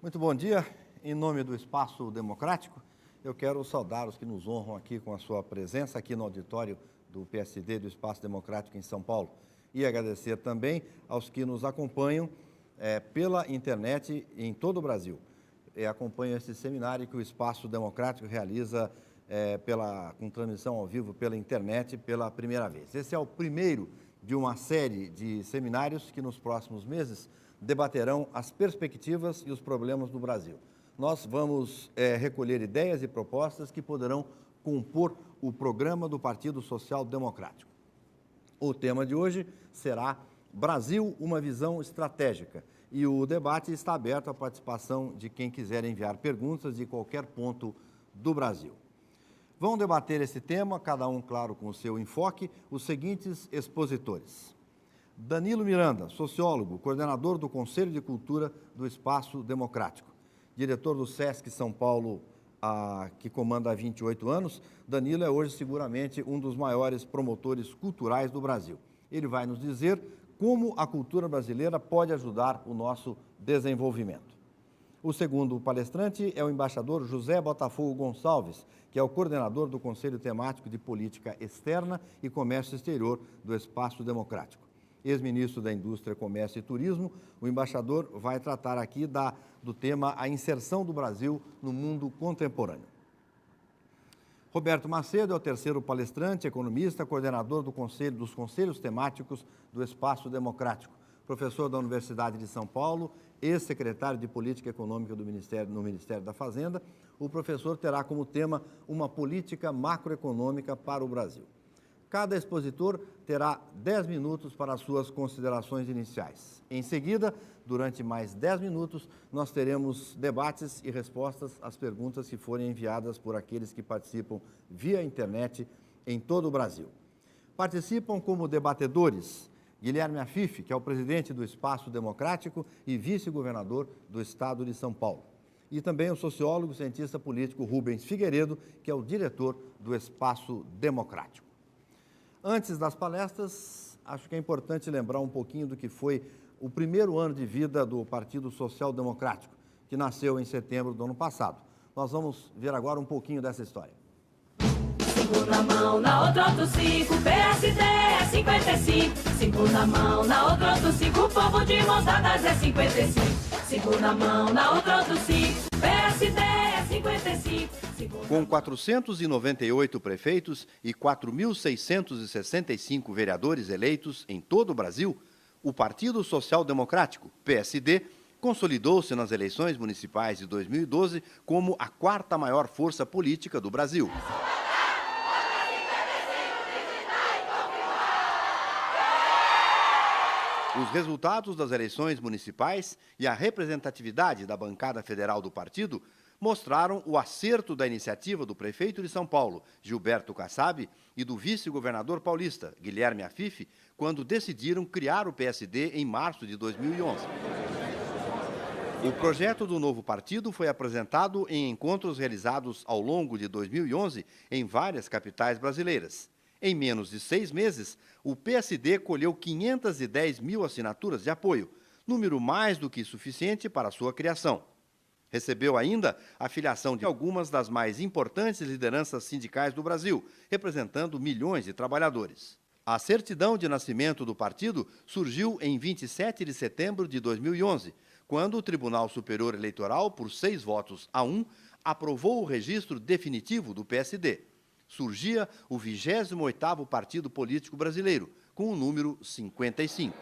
Muito bom dia. Em nome do Espaço Democrático, eu quero saudar os que nos honram aqui com a sua presença aqui no auditório do PSD do Espaço Democrático em São Paulo e agradecer também aos que nos acompanham pela internet em todo o Brasil. Acompanham esse seminário que o Espaço Democrático realiza com transmissão ao vivo pela internet pela primeira vez. Esse é o primeiro de uma série de seminários que nos próximos meses debaterão as perspectivas e os problemas do Brasil. Nós vamos recolher ideias e propostas que poderão compor o programa do Partido Social Democrático. O tema de hoje será Brasil, uma visão estratégica. E o debate está aberto à participação de quem quiser enviar perguntas de qualquer ponto do Brasil. Vão debater esse tema, cada um, claro, com o seu enfoque, os seguintes expositores. Danilo Miranda, sociólogo, coordenador do Conselho de Cultura do Espaço Democrático, diretor do SESC São Paulo, que comanda há 28 anos. Danilo é hoje seguramente um dos maiores promotores culturais do Brasil. Ele vai nos dizer como a cultura brasileira pode ajudar o nosso desenvolvimento. O segundo palestrante é o embaixador José Botafogo Gonçalves, que é o coordenador do Conselho Temático de Política Externa e Comércio Exterior do Espaço Democrático. Ex-ministro da Indústria, Comércio e Turismo, o embaixador vai tratar aqui do tema a inserção do Brasil no mundo contemporâneo. Roberto Macedo é o terceiro palestrante, economista, coordenador dos Conselhos Temáticos do Espaço Democrático, professor da Universidade de São Paulo, ex-secretário de Política Econômica no Ministério da Fazenda. O professor terá como tema uma política macroeconômica para o Brasil. Cada expositor terá 10 minutos para as suas considerações iniciais. Em seguida, durante mais 10 minutos, nós teremos debates e respostas às perguntas que forem enviadas por aqueles que participam via internet em todo o Brasil. Participam como debatedores Guilherme Afif, que é o presidente do Espaço Democrático e vice-governador do Estado de São Paulo. E também o sociólogo e cientista político Rubens Figueiredo, que é o diretor do Espaço Democrático. Antes das palestras, acho que é importante lembrar um pouquinho do que foi o primeiro ano de vida do Partido Social Democrático, que nasceu em setembro do ano passado. Nós vamos ver agora um pouquinho dessa história. 5 na mão, na outra outro 5, PSD é 55. 5 na mão, na outra outro 5, o povo de mãos dadas é 55. 5 na mão, na outra outro 5, PSD é 55. Com 498 prefeitos e 4.665 vereadores eleitos em todo o Brasil, o Partido Social Democrático, PSD, consolidou-se nas eleições municipais de 2012 como a quarta maior força política do Brasil. Os resultados das eleições municipais e a representatividade da bancada federal do partido mostraram o acerto da iniciativa do prefeito de São Paulo, Gilberto Kassab, e do vice-governador paulista, Guilherme Afif, quando decidiram criar o PSD em março de 2011. O projeto do novo partido foi apresentado em encontros realizados ao longo de 2011 em várias capitais brasileiras. Em menos de 6 meses, o PSD colheu 510 mil assinaturas de apoio, número mais do que suficiente para sua criação. Recebeu ainda a filiação de algumas das mais importantes lideranças sindicais do Brasil, representando milhões de trabalhadores. A certidão de nascimento do partido surgiu em 27 de setembro de 2011, quando o Tribunal Superior Eleitoral, por 6 votos a 1, aprovou o registro definitivo do PSD. Surgia o 28º partido político brasileiro, com o número 55.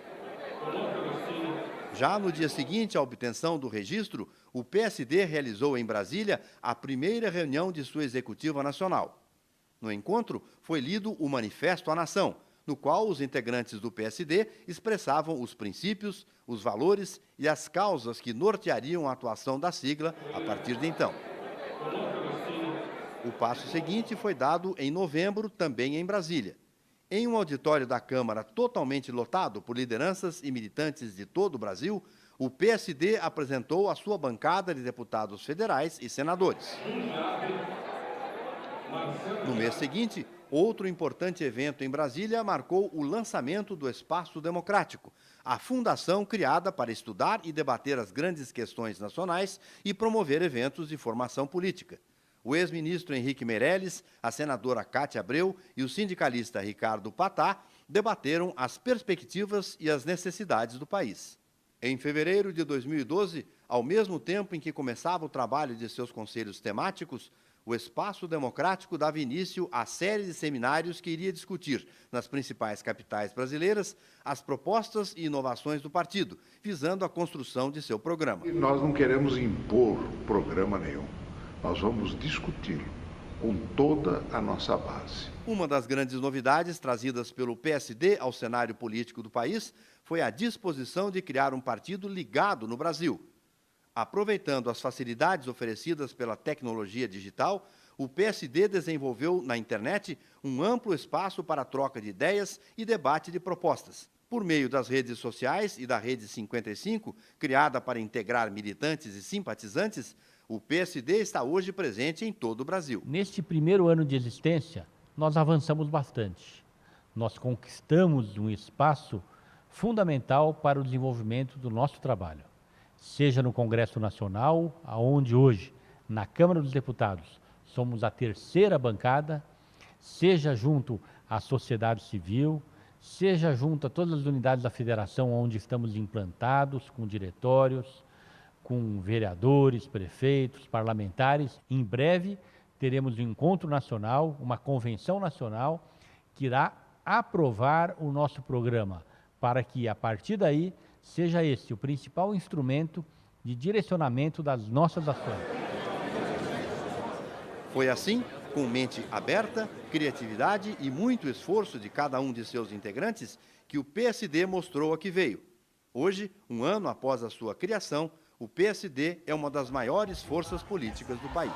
Já no dia seguinte à obtenção do registro, o PSD realizou em Brasília a primeira reunião de sua executiva nacional. No encontro, foi lido o Manifesto à Nação, no qual os integrantes do PSD expressavam os princípios, os valores e as causas que norteariam a atuação da sigla a partir de então. O passo seguinte foi dado em novembro, também em Brasília. Em um auditório da Câmara totalmente lotado por lideranças e militantes de todo o Brasil, o PSD apresentou a sua bancada de deputados federais e senadores. No mês seguinte, outro importante evento em Brasília marcou o lançamento do Espaço Democrático, a fundação criada para estudar e debater as grandes questões nacionais e promover eventos de formação política. O ex-ministro Henrique Meirelles, a senadora Cátia Abreu e o sindicalista Ricardo Patá debateram as perspectivas e as necessidades do país. Em fevereiro de 2012, ao mesmo tempo em que começava o trabalho de seus conselhos temáticos, o Espaço Democrático dava início à série de seminários que iria discutir, nas principais capitais brasileiras, as propostas e inovações do partido, visando a construção de seu programa. Nós não queremos impor programa nenhum. Nós vamos discuti-lo com toda a nossa base. Uma das grandes novidades trazidas pelo PSD ao cenário político do país foi a disposição de criar um partido ligado no Brasil. Aproveitando as facilidades oferecidas pela tecnologia digital, o PSD desenvolveu na internet um amplo espaço para troca de ideias e debate de propostas. Por meio das redes sociais e da Rede 55, criada para integrar militantes e simpatizantes, o PSD está hoje presente em todo o Brasil. Neste primeiro ano de existência, nós avançamos bastante. Nós conquistamos um espaço fundamental para o desenvolvimento do nosso trabalho. Seja no Congresso Nacional, aonde hoje, na Câmara dos Deputados, somos a terceira bancada, seja junto à sociedade civil, seja junto a todas as unidades da federação onde estamos implantados, com diretórios, com vereadores, prefeitos, parlamentares. Em breve teremos um encontro nacional, uma convenção nacional, que irá aprovar o nosso programa, para que a partir daí seja esse o principal instrumento de direcionamento das nossas ações. Foi assim, com mente aberta, criatividade e muito esforço de cada um de seus integrantes, que o PSD mostrou a que veio. Hoje, um ano após a sua criação, o PSD é uma das maiores forças políticas do país.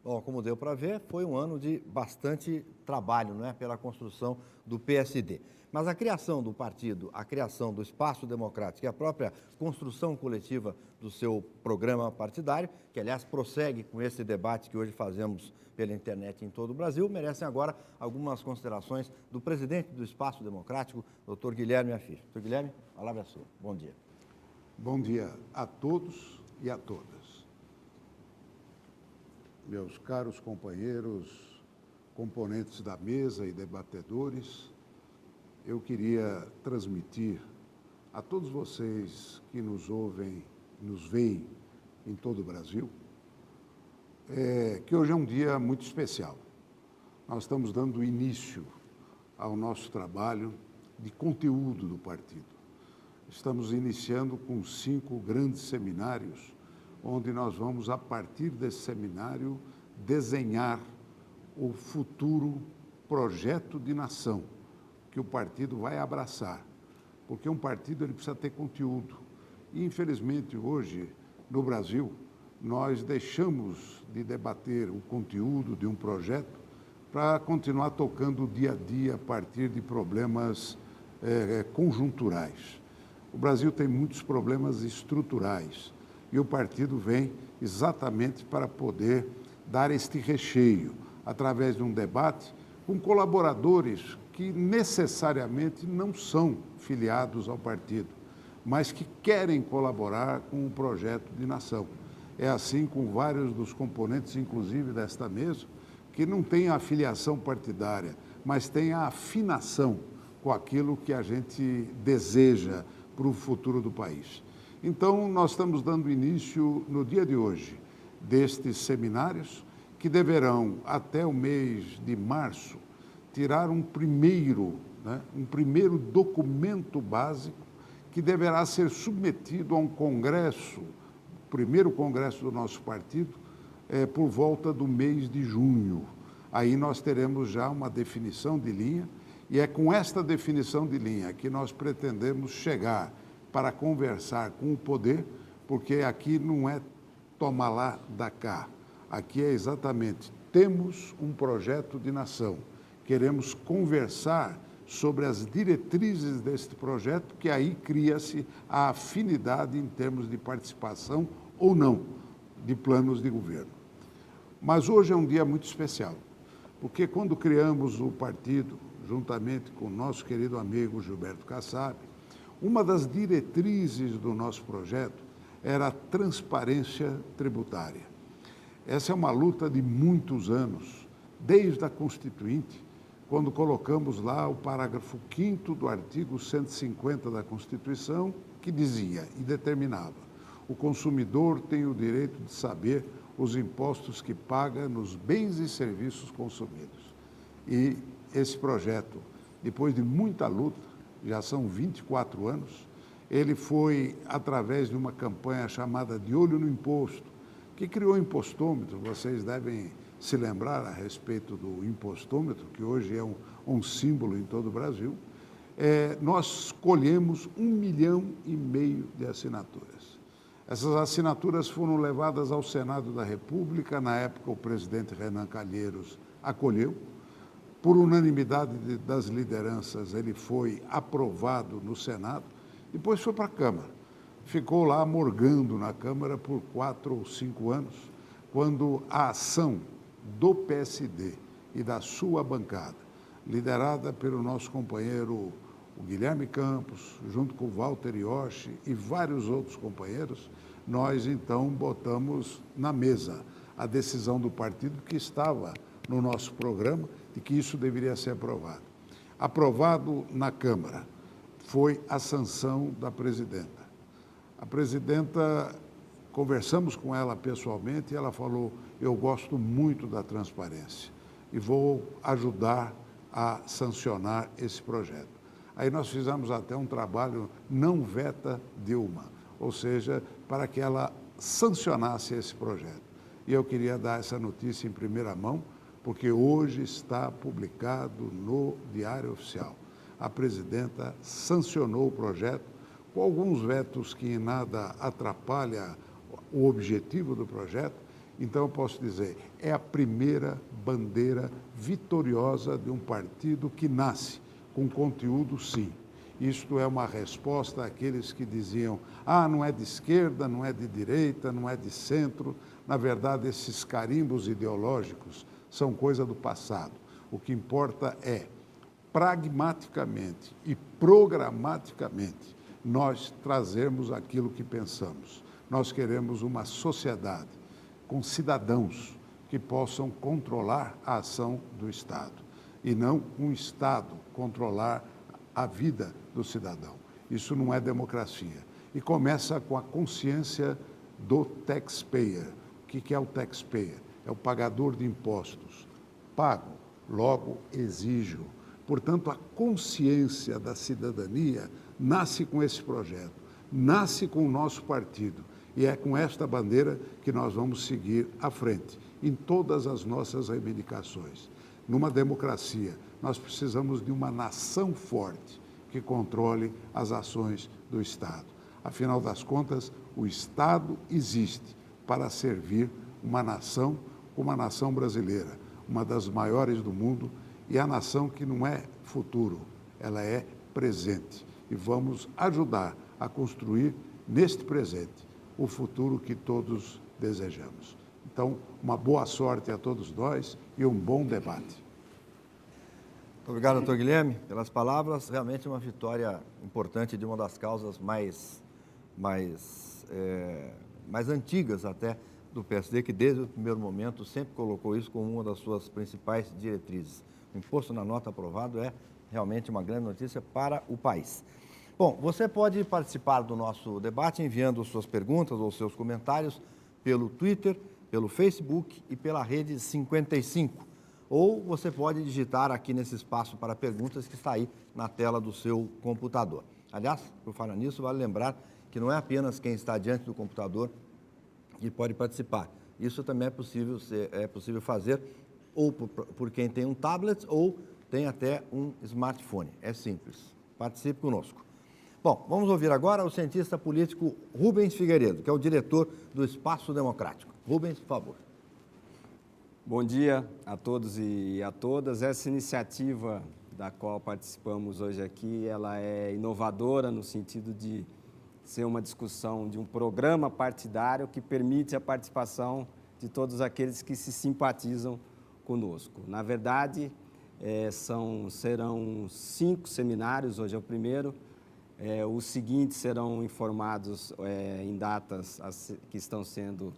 Bom, como deu para ver, foi um ano de bastante trabalho, não é, pela construção do PSD. Mas a criação do partido, a criação do Espaço Democrático e a própria construção coletiva do seu programa partidário, que aliás prossegue com esse debate que hoje fazemos pela internet em todo o Brasil, merecem agora algumas considerações do presidente do Espaço Democrático, doutor Guilherme Afif. Doutor Guilherme, a palavra é sua. Bom dia. Bom dia a todos e a todas. Meus caros companheiros, componentes da mesa e debatedores, eu queria transmitir a todos vocês que nos ouvem, nos veem em todo o Brasil, que hoje é um dia muito especial. Nós estamos dando início ao nosso trabalho de conteúdo do partido. Estamos iniciando com 5 grandes seminários, onde nós vamos, a partir desse seminário, desenhar o futuro projeto de nação que o partido vai abraçar, porque um partido ele precisa ter conteúdo. E, infelizmente, hoje, no Brasil, nós deixamos de debater o conteúdo de um projeto para continuar tocando o dia a dia a partir de problemas conjunturais. O Brasil tem muitos problemas estruturais e o partido vem exatamente para poder dar este recheio, através de um debate com colaboradores que necessariamente não são filiados ao partido, mas que querem colaborar com o projeto de nação. É assim com vários dos componentes, inclusive desta mesa, que não têm a filiação partidária, mas têm a afinação com aquilo que a gente deseja para o futuro do país. Então, nós estamos dando início, no dia de hoje, destes seminários, que deverão, até o mês de março, tirar um primeiro documento básico que deverá ser submetido a um congresso, o primeiro congresso do nosso partido, por volta do mês de junho. Aí nós teremos já uma definição de linha, e é com esta definição de linha que nós pretendemos chegar para conversar com o poder, porque aqui não é toma lá, dá cá. Aqui é exatamente, temos um projeto de nação, queremos conversar sobre as diretrizes deste projeto, que aí cria-se a afinidade em termos de participação ou não. de planos de governo. Mas hoje é um dia muito especial, porque quando criamos o partido, juntamente com o nosso querido amigo Gilberto Kassab, uma das diretrizes do nosso projeto era a transparência tributária. Essa é uma luta de muitos anos, desde a Constituinte, quando colocamos lá o parágrafo 5º do artigo 150 da Constituição, que dizia e determinava: o consumidor tem o direito de saber os impostos que paga nos bens e serviços consumidos. E esse projeto, depois de muita luta, já são 24 anos, ele foi através de uma campanha chamada De Olho no Imposto, que criou o impostômetro. Vocês devem se lembrar a respeito do impostômetro, que hoje é um símbolo em todo o Brasil. Nós colhemos 1,5 milhão de assinaturas. Essas assinaturas foram levadas ao Senado da República. Na época, o presidente Renan Calheiros acolheu. Por unanimidade das lideranças, ele foi aprovado no Senado, depois foi para a Câmara. Ficou lá morgando na Câmara por 4 ou 5 anos, quando a ação do PSD e da sua bancada, liderada pelo nosso companheiro o Guilherme Campos, junto com o Walter Ioshi e vários outros companheiros, nós então botamos na mesa a decisão do partido que estava no nosso programa de que isso deveria ser aprovado. Aprovado na Câmara foi a sanção da presidenta. A presidenta, conversamos com ela pessoalmente e ela falou: eu gosto muito da transparência e vou ajudar a sancionar esse projeto. Aí nós fizemos até um trabalho não veta Dilma, ou seja, para que ela sancionasse esse projeto. E eu queria dar essa notícia em primeira mão, porque hoje está publicado no Diário Oficial. A presidenta sancionou o projeto, com alguns vetos que em nada atrapalha o objetivo do projeto. Então, eu posso dizer, é a primeira bandeira vitoriosa de um partido que nasce com conteúdo, sim. Isto é uma resposta àqueles que diziam: não é de esquerda, não é de direita, não é de centro. Na verdade, esses carimbos ideológicos são coisa do passado. O que importa é, pragmaticamente e programaticamente, nós trazermos aquilo que pensamos. Nós queremos uma sociedade com cidadãos que possam controlar a ação do Estado e não um Estado controlar a vida do cidadão. Isso não é democracia. E começa com a consciência do taxpayer. O que é o taxpayer? É o pagador de impostos. Pago, logo exijo. Portanto, a consciência da cidadania nasce com esse projeto, nasce com o nosso partido. E é com esta bandeira que nós vamos seguir à frente, em todas as nossas reivindicações. Numa democracia, nós precisamos de uma nação forte que controle as ações do Estado. Afinal das contas, o Estado existe para servir uma nação como a nação brasileira, uma das maiores do mundo, e a nação que não é futuro, ela é presente. E vamos ajudar a construir neste presente o futuro que todos desejamos. Então, uma boa sorte a todos nós e um bom debate. Muito obrigado, doutor Guilherme, pelas palavras. Realmente uma vitória importante de uma das causas mais antigas até do PSD, que desde o primeiro momento sempre colocou isso como uma das suas principais diretrizes. O imposto na nota aprovado é realmente uma grande notícia para o país. Bom, você pode participar do nosso debate enviando suas perguntas ou seus comentários pelo Twitter, pelo Facebook e pela rede 55. Ou você pode digitar aqui nesse espaço para perguntas que está aí na tela do seu computador. Aliás, por falar nisso, vale lembrar que não é apenas quem está diante do computador que pode participar. Isso também é possível fazer ou por quem tem um tablet ou tem até um smartphone. É simples. Participe conosco. Bom, vamos ouvir agora o cientista político Rubens Figueiredo, que é o diretor do Espaço Democrático. Rubens, por favor. Bom dia a todos e a todas. Essa iniciativa da qual participamos hoje aqui, ela é inovadora no sentido de ser uma discussão de um programa partidário que permite a participação de todos aqueles que se simpatizam conosco. Na verdade, serão 5 seminários, hoje é o primeiro. Os seguintes serão informados em datas que estão sendo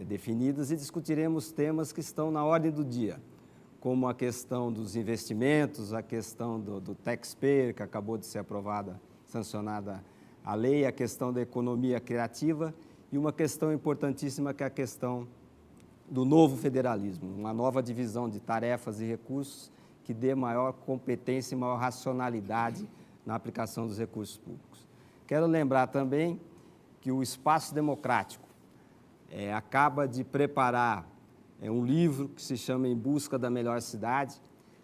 definidas e discutiremos temas que estão na ordem do dia, como a questão dos investimentos, a questão do taxpayer, que acabou de ser aprovada, sancionada a lei, a questão da economia criativa e uma questão importantíssima que é a questão do novo federalismo, uma nova divisão de tarefas e recursos que dê maior competência e maior racionalidade na aplicação dos recursos públicos. Quero lembrar também que o Espaço Democrático acaba de preparar um livro que se chama Em Busca da Melhor Cidade,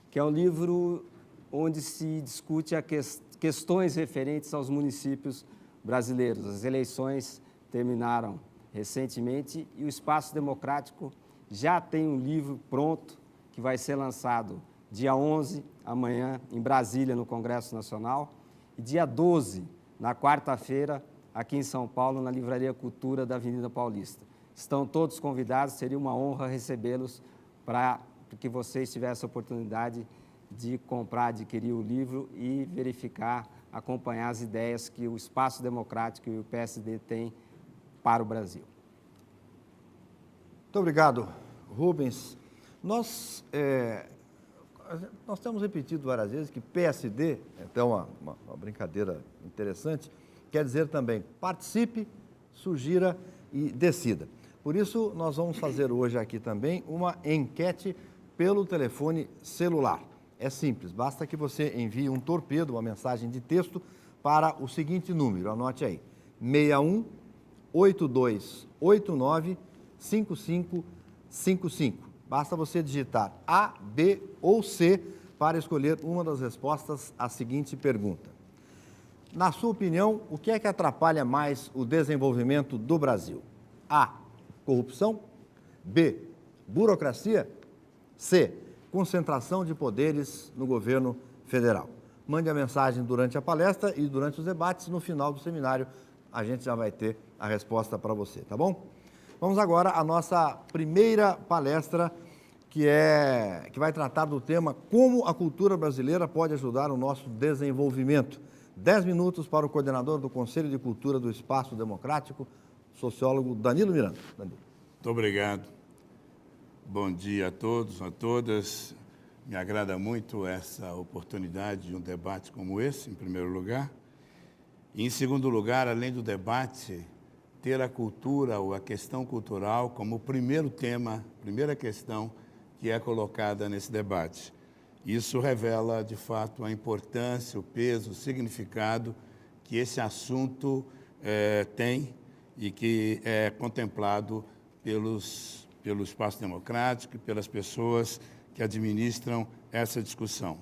que é um livro onde se discute questões referentes aos municípios brasileiros. As eleições terminaram recentemente e o Espaço Democrático já tem um livro pronto que vai ser lançado dia 11, amanhã, em Brasília, no Congresso Nacional, e dia 12, na quarta-feira, aqui em São Paulo, na Livraria Cultura da Avenida Paulista. Estão todos convidados, seria uma honra recebê-los para que vocês tivessem a oportunidade de comprar, adquirir o livro e verificar, acompanhar as ideias que o Espaço Democrático e o PSD têm para o Brasil. Muito obrigado, Rubens. Nós temos repetido várias vezes que PSD, até uma brincadeira interessante, quer dizer também participe, sugira e decida. Por isso, nós vamos fazer hoje aqui também uma enquete pelo telefone celular. É simples, basta que você envie um torpedo, uma mensagem de texto, para o seguinte número, anote aí, 61 8289 5555. Basta você digitar A, B ou C para escolher uma das respostas à seguinte pergunta. Na sua opinião, o que é que atrapalha mais o desenvolvimento do Brasil? A, corrupção. B, burocracia. C, concentração de poderes no governo federal. Mande a mensagem durante a palestra e durante os debates. No final do seminário, a gente já vai ter a resposta para você, tá bom? Vamos agora à nossa primeira palestra, que vai tratar do tema Como a cultura brasileira pode ajudar o nosso desenvolvimento. 10 minutos para o coordenador do Conselho de Cultura do Espaço Democrático, sociólogo Danilo Miranda. Danilo. Muito obrigado. Bom dia a todos, a todas. Me agrada muito essa oportunidade de um debate como esse, em primeiro lugar. E, em segundo lugar, além do debate, ter a cultura ou a questão cultural como o primeiro tema, primeira questão que é colocada nesse debate. Isso revela, de fato, a importância, o peso, o significado que esse assunto tem e que é contemplado pelo espaço democrático e pelas pessoas que administram essa discussão.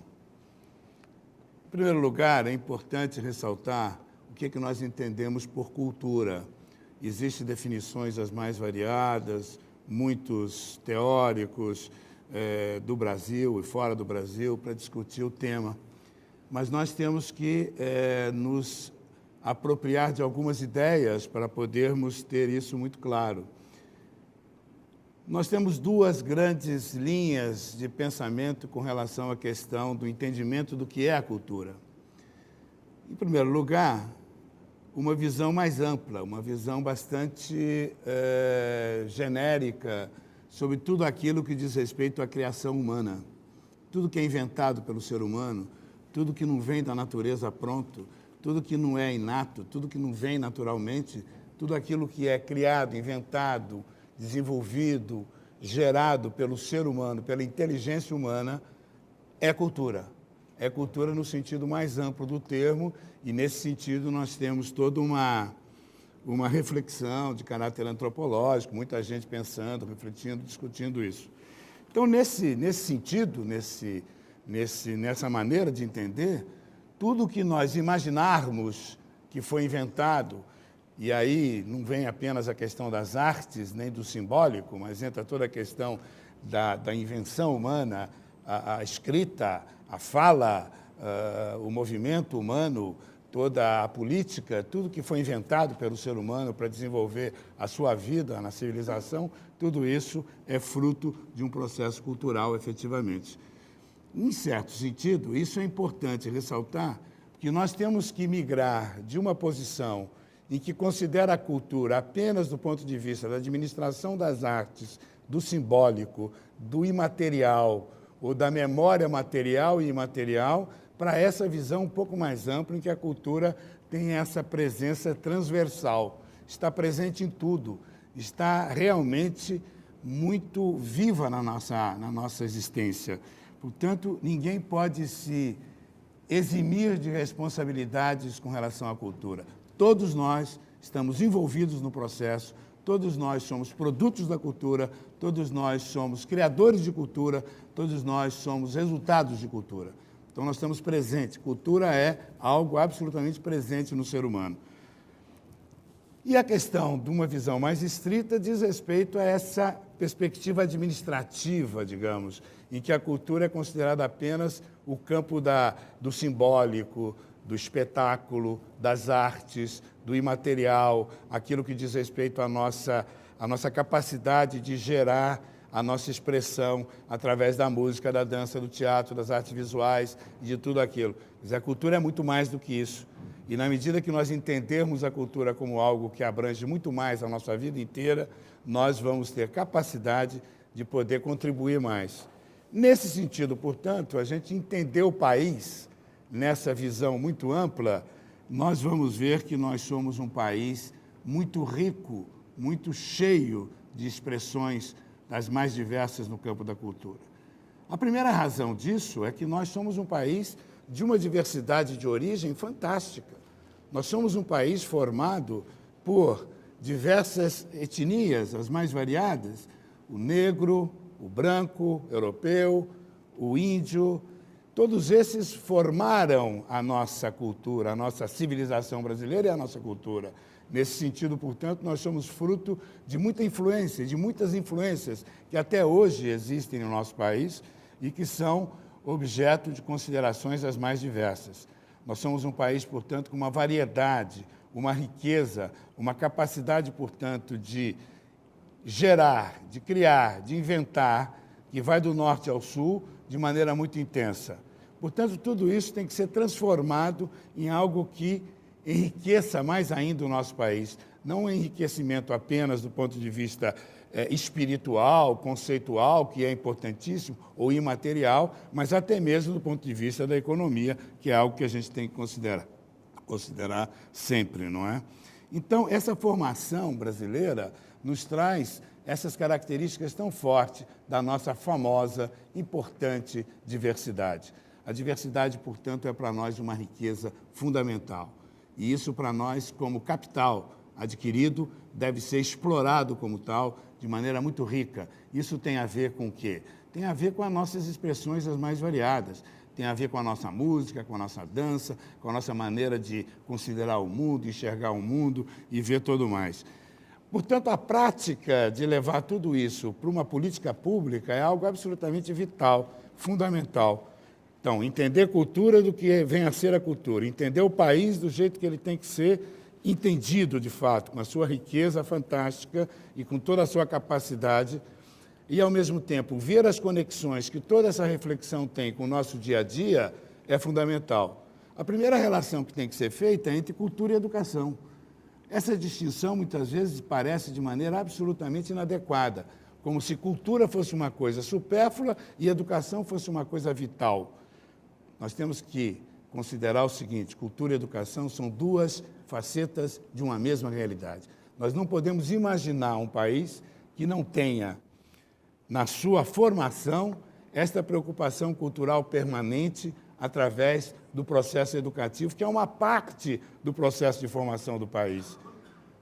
Em primeiro lugar, é importante ressaltar o que nós entendemos por cultura. Existem definições as mais variadas, muitos teóricos do Brasil e fora do Brasil para discutir o tema. Mas nós temos que nos apropriar de algumas ideias para podermos ter isso muito claro. Nós temos duas grandes linhas de pensamento com relação à questão do entendimento do que é a cultura. Em primeiro lugar, uma visão mais ampla, uma visão bastante genérica sobre tudo aquilo que diz respeito à criação humana. Tudo que é inventado pelo ser humano, tudo que não vem da natureza pronto, tudo que não é inato, tudo que não vem naturalmente, tudo aquilo que é criado, inventado, desenvolvido, gerado pelo ser humano, pela inteligência humana, é cultura. É cultura no sentido mais amplo do termo, e nesse sentido nós temos toda uma reflexão de caráter antropológico, muita gente pensando, refletindo, discutindo isso. Então, nesse sentido, nessa maneira de entender, tudo que nós imaginarmos que foi inventado, e aí não vem apenas a questão das artes, nem do simbólico, mas entra toda a questão da invenção humana, a escrita, a fala, o movimento humano, toda a política, tudo que foi inventado pelo ser humano para desenvolver a sua vida na civilização, tudo isso é fruto de um processo cultural, efetivamente. Em certo sentido, isso é importante ressaltar, que nós temos que migrar de uma posição em que considera a cultura apenas do ponto de vista da administração das artes, do simbólico, do imaterial, ou da memória material e imaterial, para essa visão um pouco mais ampla, em que a cultura tem essa presença transversal, está presente em tudo, está realmente muito viva na nossa existência. Portanto, ninguém pode se eximir de responsabilidades com relação à cultura. Todos nós estamos envolvidos no processo, todos nós somos produtos da cultura, todos nós somos criadores de cultura, todos nós somos resultados de cultura. Então, nós estamos presentes. Cultura é algo absolutamente presente no ser humano. E a questão de uma visão mais estrita diz respeito a essa perspectiva administrativa, digamos, em que a cultura é considerada apenas o campo do simbólico, do espetáculo, das artes, do imaterial, aquilo que diz respeito à nossa capacidade de gerar a nossa expressão através da música, da dança, do teatro, das artes visuais e de tudo aquilo. Mas a cultura é muito mais do que isso. E na medida que nós entendermos a cultura como algo que abrange muito mais a nossa vida inteira, nós vamos ter capacidade de poder contribuir mais. Nesse sentido, portanto, a gente entender o país, nessa visão muito ampla, nós vamos ver que nós somos um país muito rico, muito cheio de expressões das mais diversas no campo da cultura. A primeira razão disso é que nós somos um país de uma diversidade de origem fantástica. Nós somos um país formado por diversas etnias, as mais variadas, o negro, o branco, o europeu, o índio. Todos esses formaram a nossa cultura, a nossa civilização brasileira e a nossa cultura. Nesse sentido, portanto, nós somos fruto de muita influência, de muitas influências que até hoje existem no nosso país e que são objeto de considerações as mais diversas. Nós somos um país, portanto, com uma variedade, uma riqueza, uma capacidade, portanto, de gerar, de criar, de inventar, que vai do norte ao sul de maneira muito intensa. Portanto, tudo isso tem que ser transformado em algo que enriqueça mais ainda o nosso país. Não um enriquecimento apenas do ponto de vista espiritual, conceitual, que é importantíssimo, ou imaterial, mas até mesmo do ponto de vista da economia, que é algo que a gente tem que considerar sempre, não é? Então, essa formação brasileira nos traz essas características tão fortes da nossa famosa, importante diversidade. A diversidade, portanto, é para nós uma riqueza fundamental. E isso, para nós, como capital adquirido, deve ser explorado como tal, de maneira muito rica. Isso tem a ver com o quê? Tem a ver com as nossas expressões as mais variadas. Tem a ver com a nossa música, com a nossa dança, com a nossa maneira de considerar o mundo, enxergar o mundo e ver tudo mais. Portanto, a prática de levar tudo isso para uma política pública é algo absolutamente vital, fundamental. Então, entender cultura do que vem a ser a cultura, entender o país do jeito que ele tem que ser entendido, de fato, com a sua riqueza fantástica e com toda a sua capacidade, e, ao mesmo tempo, ver as conexões que toda essa reflexão tem com o nosso dia a dia é fundamental. A primeira relação que tem que ser feita é entre cultura e educação. Essa distinção, muitas vezes, parece de maneira absolutamente inadequada, como se cultura fosse uma coisa supérflua e educação fosse uma coisa vital. Nós temos que considerar o seguinte: cultura e educação são duas facetas de uma mesma realidade. Nós não podemos imaginar um país que não tenha, na sua formação, esta preocupação cultural permanente através do processo educativo, que é uma parte do processo de formação do país.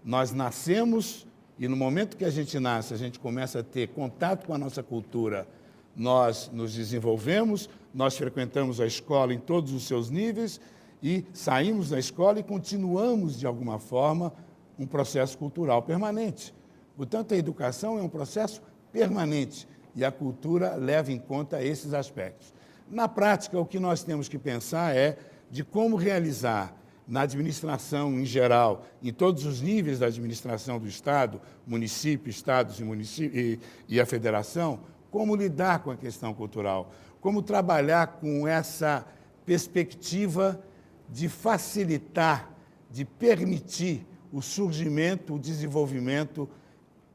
Nós nascemos e, no momento que a gente nasce, a gente começa a ter contato com a nossa cultura, nós nos desenvolvemos, nós frequentamos a escola em todos os seus níveis e saímos da escola e continuamos, de alguma forma, um processo cultural permanente. Portanto, a educação é um processo permanente e a cultura leva em conta esses aspectos. Na prática, o que nós temos que pensar é de como realizar na administração em geral, em todos os níveis da administração do Estado, município, estados e a federação, como lidar com a questão cultural, como trabalhar com essa perspectiva de facilitar, de permitir o surgimento, o desenvolvimento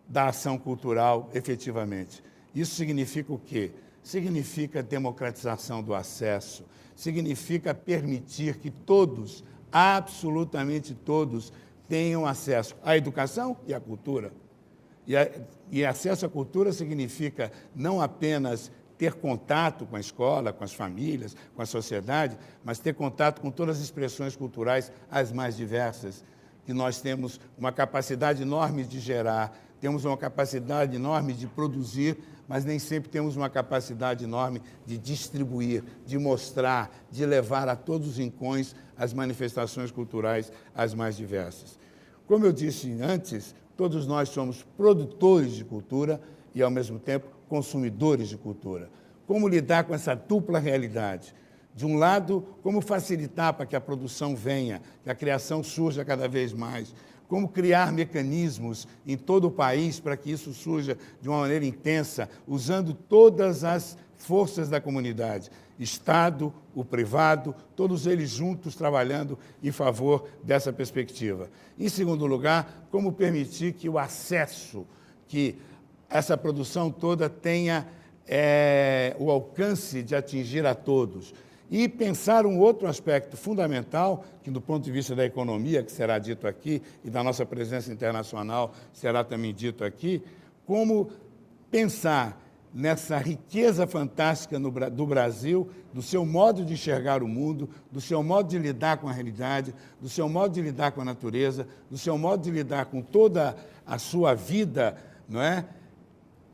da ação cultural efetivamente. Isso significa o quê? Significa democratização do acesso, significa permitir que todos, absolutamente todos, tenham acesso à educação e à cultura. E acesso à cultura significa não apenas ter contato com a escola, com as famílias, com a sociedade, mas ter contato com todas as expressões culturais, as mais diversas, que nós temos uma capacidade enorme de gerar, temos uma capacidade enorme de produzir, mas nem sempre temos uma capacidade enorme de distribuir, de mostrar, de levar a todos os rincões as manifestações culturais as mais diversas. Como eu disse antes, todos nós somos produtores de cultura e, ao mesmo tempo, consumidores de cultura. Como lidar com essa dupla realidade? De um lado, como facilitar para que a produção venha, que a criação surja cada vez mais, como criar mecanismos em todo o país para que isso surja de uma maneira intensa, usando todas as forças da comunidade, Estado, o privado, todos eles juntos trabalhando em favor dessa perspectiva. Em segundo lugar, como permitir que o acesso, que essa produção toda tenha o alcance de atingir a todos. E pensar um outro aspecto fundamental, que do ponto de vista da economia, que será dito aqui, e da nossa presença internacional, será também dito aqui, como pensar nessa riqueza fantástica do Brasil, do seu modo de enxergar o mundo, do seu modo de lidar com a realidade, do seu modo de lidar com a natureza, do seu modo de lidar com toda a sua vida, não é?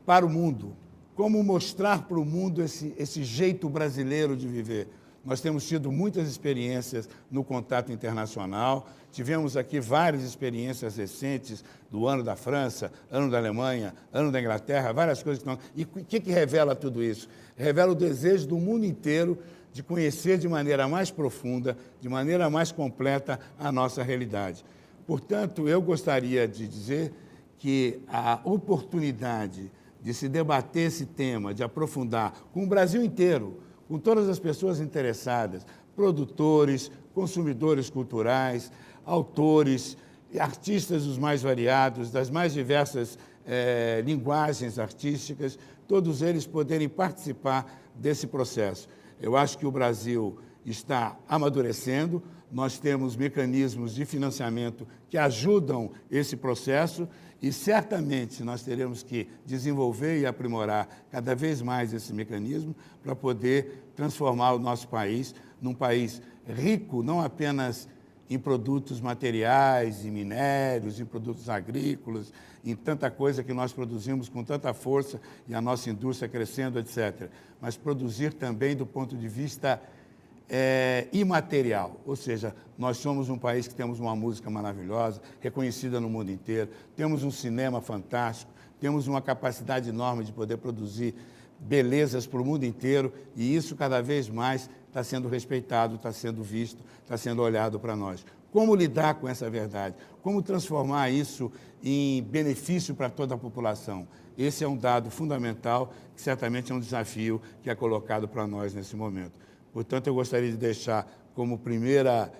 Para o mundo. Como mostrar para o mundo esse jeito brasileiro de viver. Nós temos tido muitas experiências no contato internacional, tivemos aqui várias experiências recentes do ano da França, ano da Alemanha, ano da Inglaterra, várias coisas que nós... E o que revela tudo isso? Revela o desejo do mundo inteiro de conhecer de maneira mais profunda, de maneira mais completa a nossa realidade. Portanto, eu gostaria de dizer que a oportunidade de se debater esse tema, de aprofundar com o Brasil inteiro, com todas as pessoas interessadas, produtores, consumidores culturais, autores, artistas os mais variados, das mais diversas linguagens artísticas, todos eles poderem participar desse processo. Eu acho que o Brasil está amadurecendo, nós temos mecanismos de financiamento que ajudam esse processo e, certamente, nós teremos que desenvolver e aprimorar cada vez mais esse mecanismo para poder transformar o nosso país num país rico, não apenas em produtos materiais, em minérios, em produtos agrícolas, em tanta coisa que nós produzimos com tanta força e a nossa indústria crescendo, etc. Mas produzir também do ponto de vista imaterial, ou seja, nós somos um país que temos uma música maravilhosa, reconhecida no mundo inteiro, temos um cinema fantástico, temos uma capacidade enorme de poder produzir belezas para o mundo inteiro e isso cada vez mais está sendo respeitado, está sendo visto, está sendo olhado para nós. Como lidar com essa verdade? Como transformar isso em benefício para toda a população? Esse é um dado fundamental, que certamente é um desafio que é colocado para nós nesse momento. Portanto, eu gostaria de deixar como primeira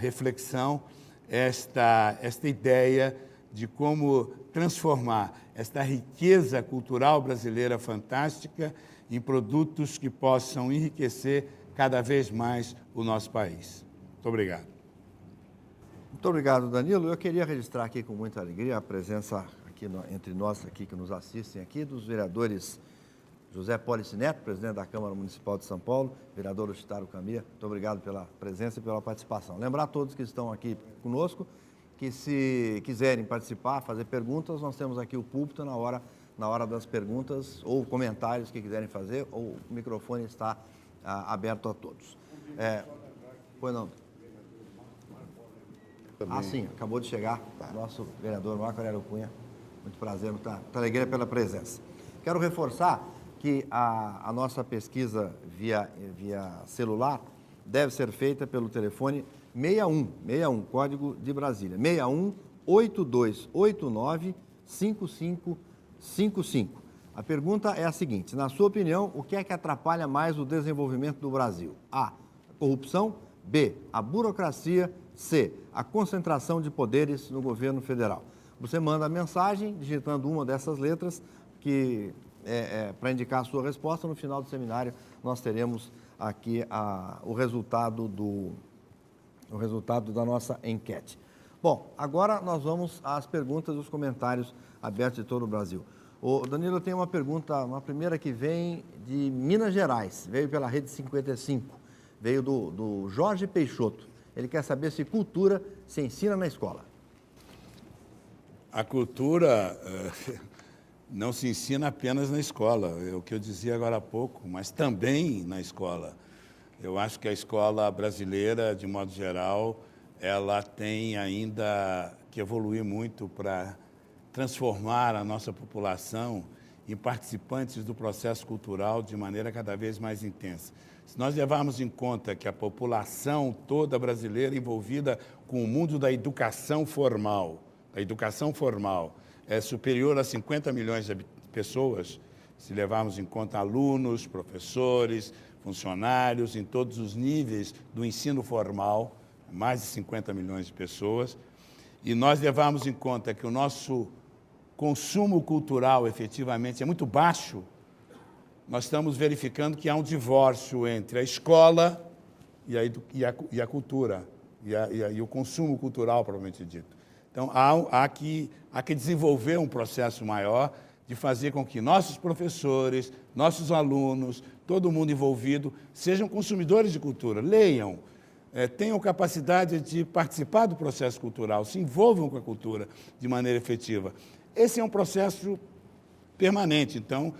reflexão esta ideia de como transformar esta riqueza cultural brasileira fantástica em produtos que possam enriquecer cada vez mais o nosso país. Muito obrigado. Muito obrigado, Danilo. Eu queria registrar aqui com muita alegria a presença aqui entre nós aqui que nos assistem aqui dos vereadores José Polici Neto, presidente da Câmara Municipal de São Paulo, vereador Luchitaro Camia, muito obrigado pela presença e pela participação. Lembrar a todos que estão aqui conosco que, se quiserem participar, fazer perguntas, nós temos aqui o púlpito na hora das perguntas ou comentários que quiserem fazer, ou o microfone está aberto a todos. Pois não? Ah, sim, acabou de chegar nosso vereador Marco Aurélio Cunha. Muito prazer, muita alegria pela presença. Quero reforçar que a nossa pesquisa via celular deve ser feita pelo telefone 61, código de Brasília, 61-8289-5555. A pergunta é a seguinte: na sua opinião, o que é que atrapalha mais o desenvolvimento do Brasil? A, a corrupção, B, a burocracia, C, a concentração de poderes no governo federal. Você manda a mensagem digitando uma dessas letras que para indicar a sua resposta. No final do seminário nós teremos aqui o resultado da nossa enquete. Bom, agora nós vamos às perguntas e os comentários abertos de todo o Brasil. Ô, Danilo, eu tenho uma pergunta, uma primeira que vem de Minas Gerais, veio pela Rede 55, veio do Jorge Peixoto. Ele quer saber se cultura se ensina na escola. A cultura não se ensina apenas na escola, é o que eu dizia agora há pouco, mas também na escola. Eu acho que a escola brasileira, de modo geral, ela tem ainda que evoluir muito para transformar a nossa população em participantes do processo cultural de maneira cada vez mais intensa. Se nós levarmos em conta que a população toda brasileira envolvida com o mundo da educação formal, é superior a 50 milhões de pessoas, se levarmos em conta alunos, professores, funcionários, em todos os níveis do ensino formal, mais de 50 milhões de pessoas, e nós levarmos em conta que o nosso consumo cultural efetivamente é muito baixo, nós estamos verificando que há um divórcio entre a escola e a cultura, e o consumo cultural, propriamente dito. Então, há que desenvolver um processo maior de fazer com que nossos professores, nossos alunos, todo mundo envolvido, sejam consumidores de cultura, leiam, tenham capacidade de participar do processo cultural, se envolvam com a cultura de maneira efetiva. Esse é um processo permanente, então,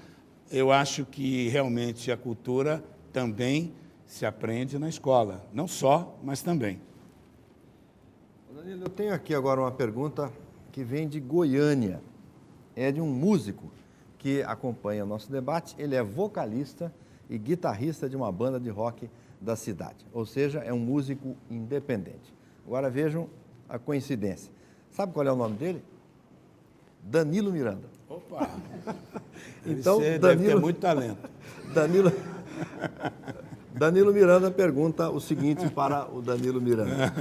eu acho que realmente a cultura também se aprende na escola, não só, mas também. Eu tenho aqui agora uma pergunta que vem de Goiânia. É de um músico que acompanha o nosso debate. Ele é vocalista e guitarrista de uma banda de rock da cidade. Ou seja, é um músico independente. Agora vejam a coincidência. Sabe qual é o nome dele? Danilo Miranda. Opa! Então, deve ter muito talento. Danilo Miranda pergunta o seguinte para o Danilo Miranda.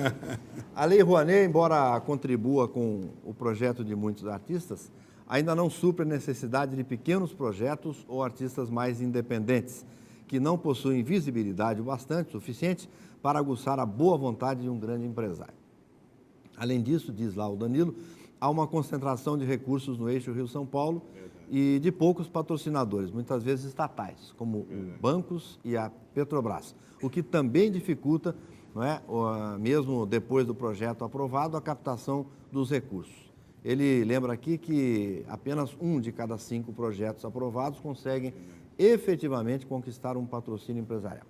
A Lei Rouanet, embora contribua com o projeto de muitos artistas, ainda não supre a necessidade de pequenos projetos ou artistas mais independentes, que não possuem visibilidade o bastante suficiente para aguçar a boa vontade de um grande empresário. Além disso, diz lá o Danilo, há uma concentração de recursos no eixo Rio-São Paulo e de poucos patrocinadores, muitas vezes estatais, como bancos e a Petrobras, o que também dificulta, não é, mesmo depois do projeto aprovado, a captação dos recursos. Ele lembra aqui que apenas 1 de cada 5 projetos aprovados conseguem efetivamente conquistar um patrocínio empresarial.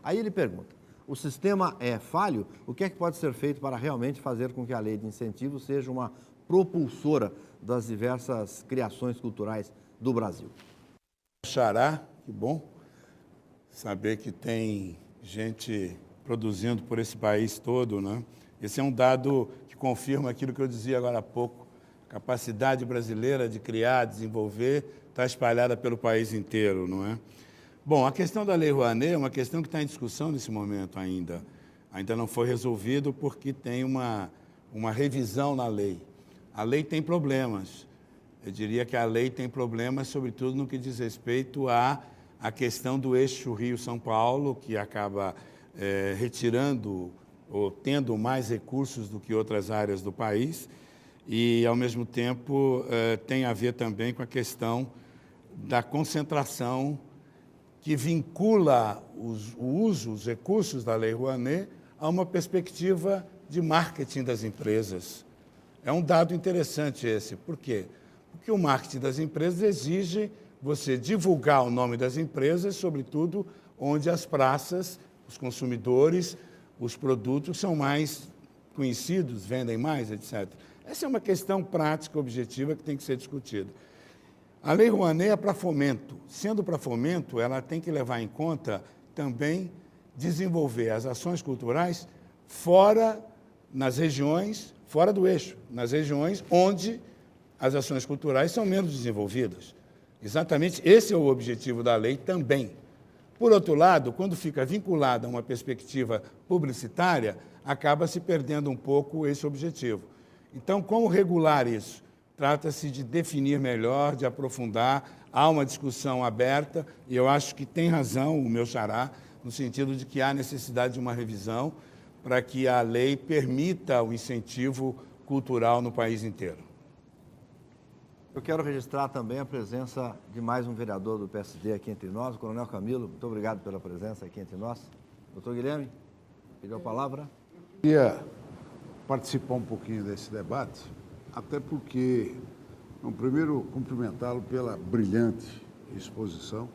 Aí ele pergunta, o sistema é falho? O que é que pode ser feito para realmente fazer com que a lei de incentivos seja uma propulsora das diversas criações culturais do Brasil? Xará, que bom saber que tem gente produzindo por esse país todo, né? Esse é um dado que confirma aquilo que eu dizia agora há pouco. A capacidade brasileira de criar, desenvolver, está espalhada pelo país inteiro, não é? Bom, a questão da Lei Rouanet é uma questão que está em discussão nesse momento ainda. Ainda não foi resolvido porque tem uma revisão na lei. A lei tem problemas. Eu diria que a lei tem problemas, sobretudo no que diz respeito à questão do eixo Rio-São Paulo, que acaba retirando ou tendo mais recursos do que outras áreas do país, e, ao mesmo tempo, tem a ver também com a questão da concentração que vincula os recursos da Lei Rouanet a uma perspectiva de marketing das empresas. É um dado interessante esse. Por quê? Porque o marketing das empresas exige você divulgar o nome das empresas, sobretudo onde as praças, os consumidores, os produtos são mais conhecidos, vendem mais, etc. Essa é uma questão prática, objetiva, que tem que ser discutida. A Lei Rouanet é para fomento. Sendo para fomento, ela tem que levar em conta também desenvolver as ações culturais fora do eixo, nas regiões onde as ações culturais são menos desenvolvidas. Exatamente esse é o objetivo da lei também. Por outro lado, quando fica vinculada a uma perspectiva publicitária, acaba se perdendo um pouco esse objetivo. Então, como regular isso? Trata-se de definir melhor, de aprofundar, há uma discussão aberta, e eu acho que tem razão o meu xará, no sentido de que há necessidade de uma revisão para que a lei permita o incentivo cultural no país inteiro. Eu quero registrar também a presença de mais um vereador do PSD aqui entre nós, o Coronel Camilo. Muito obrigado pela presença aqui entre nós. Doutor Guilherme, pediu a palavra. Eu queria participar um pouquinho desse debate, até porque, primeiro, cumprimentá-lo pela brilhante exposição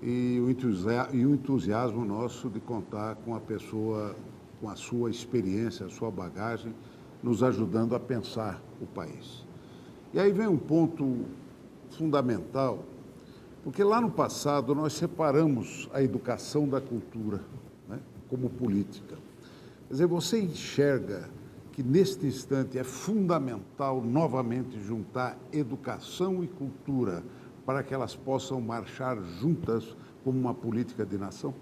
e o entusiasmo nosso de contar com a pessoa, com a sua experiência, a sua bagagem, nos ajudando a pensar o país. E aí vem um ponto fundamental, porque lá no passado nós separamos a educação da cultura, né, como política. Quer dizer, você enxerga que neste instante é fundamental novamente juntar educação e cultura para que elas possam marchar juntas como uma política de nação?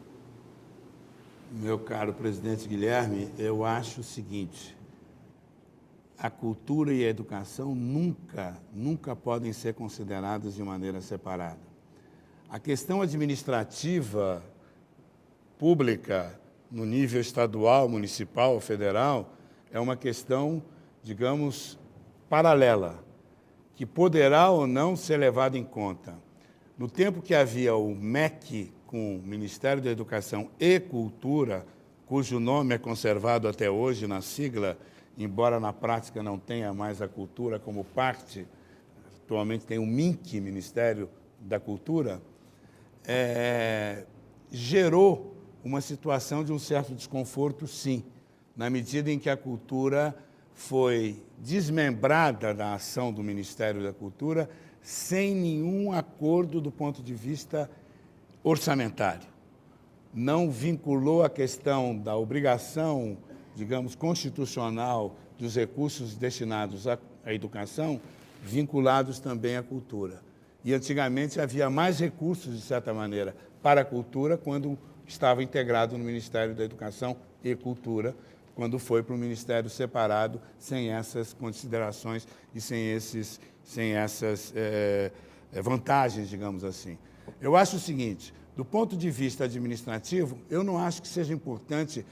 Meu caro presidente Guilherme, eu acho o seguinte: a cultura e a educação nunca podem ser consideradas de maneira separada. A questão administrativa pública, no nível estadual, municipal, federal, é uma questão, digamos, paralela, que poderá ou não ser levada em conta. No tempo que havia o MEC, com o Ministério da Educação e Cultura, cujo nome é conservado até hoje na sigla, embora na prática não tenha mais a cultura como parte, atualmente tem o MINC, Ministério da Cultura, gerou uma situação de um certo desconforto, sim, na medida em que a cultura foi desmembrada da ação do Ministério da Cultura sem nenhum acordo do ponto de vista orçamentário. Não vinculou a questão da obrigação, digamos, constitucional dos recursos destinados à educação, vinculados também à cultura. E antigamente havia mais recursos, de certa maneira, para a cultura quando estava integrado no Ministério da Educação e Cultura, quando foi para um ministério separado, sem essas considerações e sem essas vantagens, digamos assim. Eu acho o seguinte: do ponto de vista administrativo, eu não acho que seja importante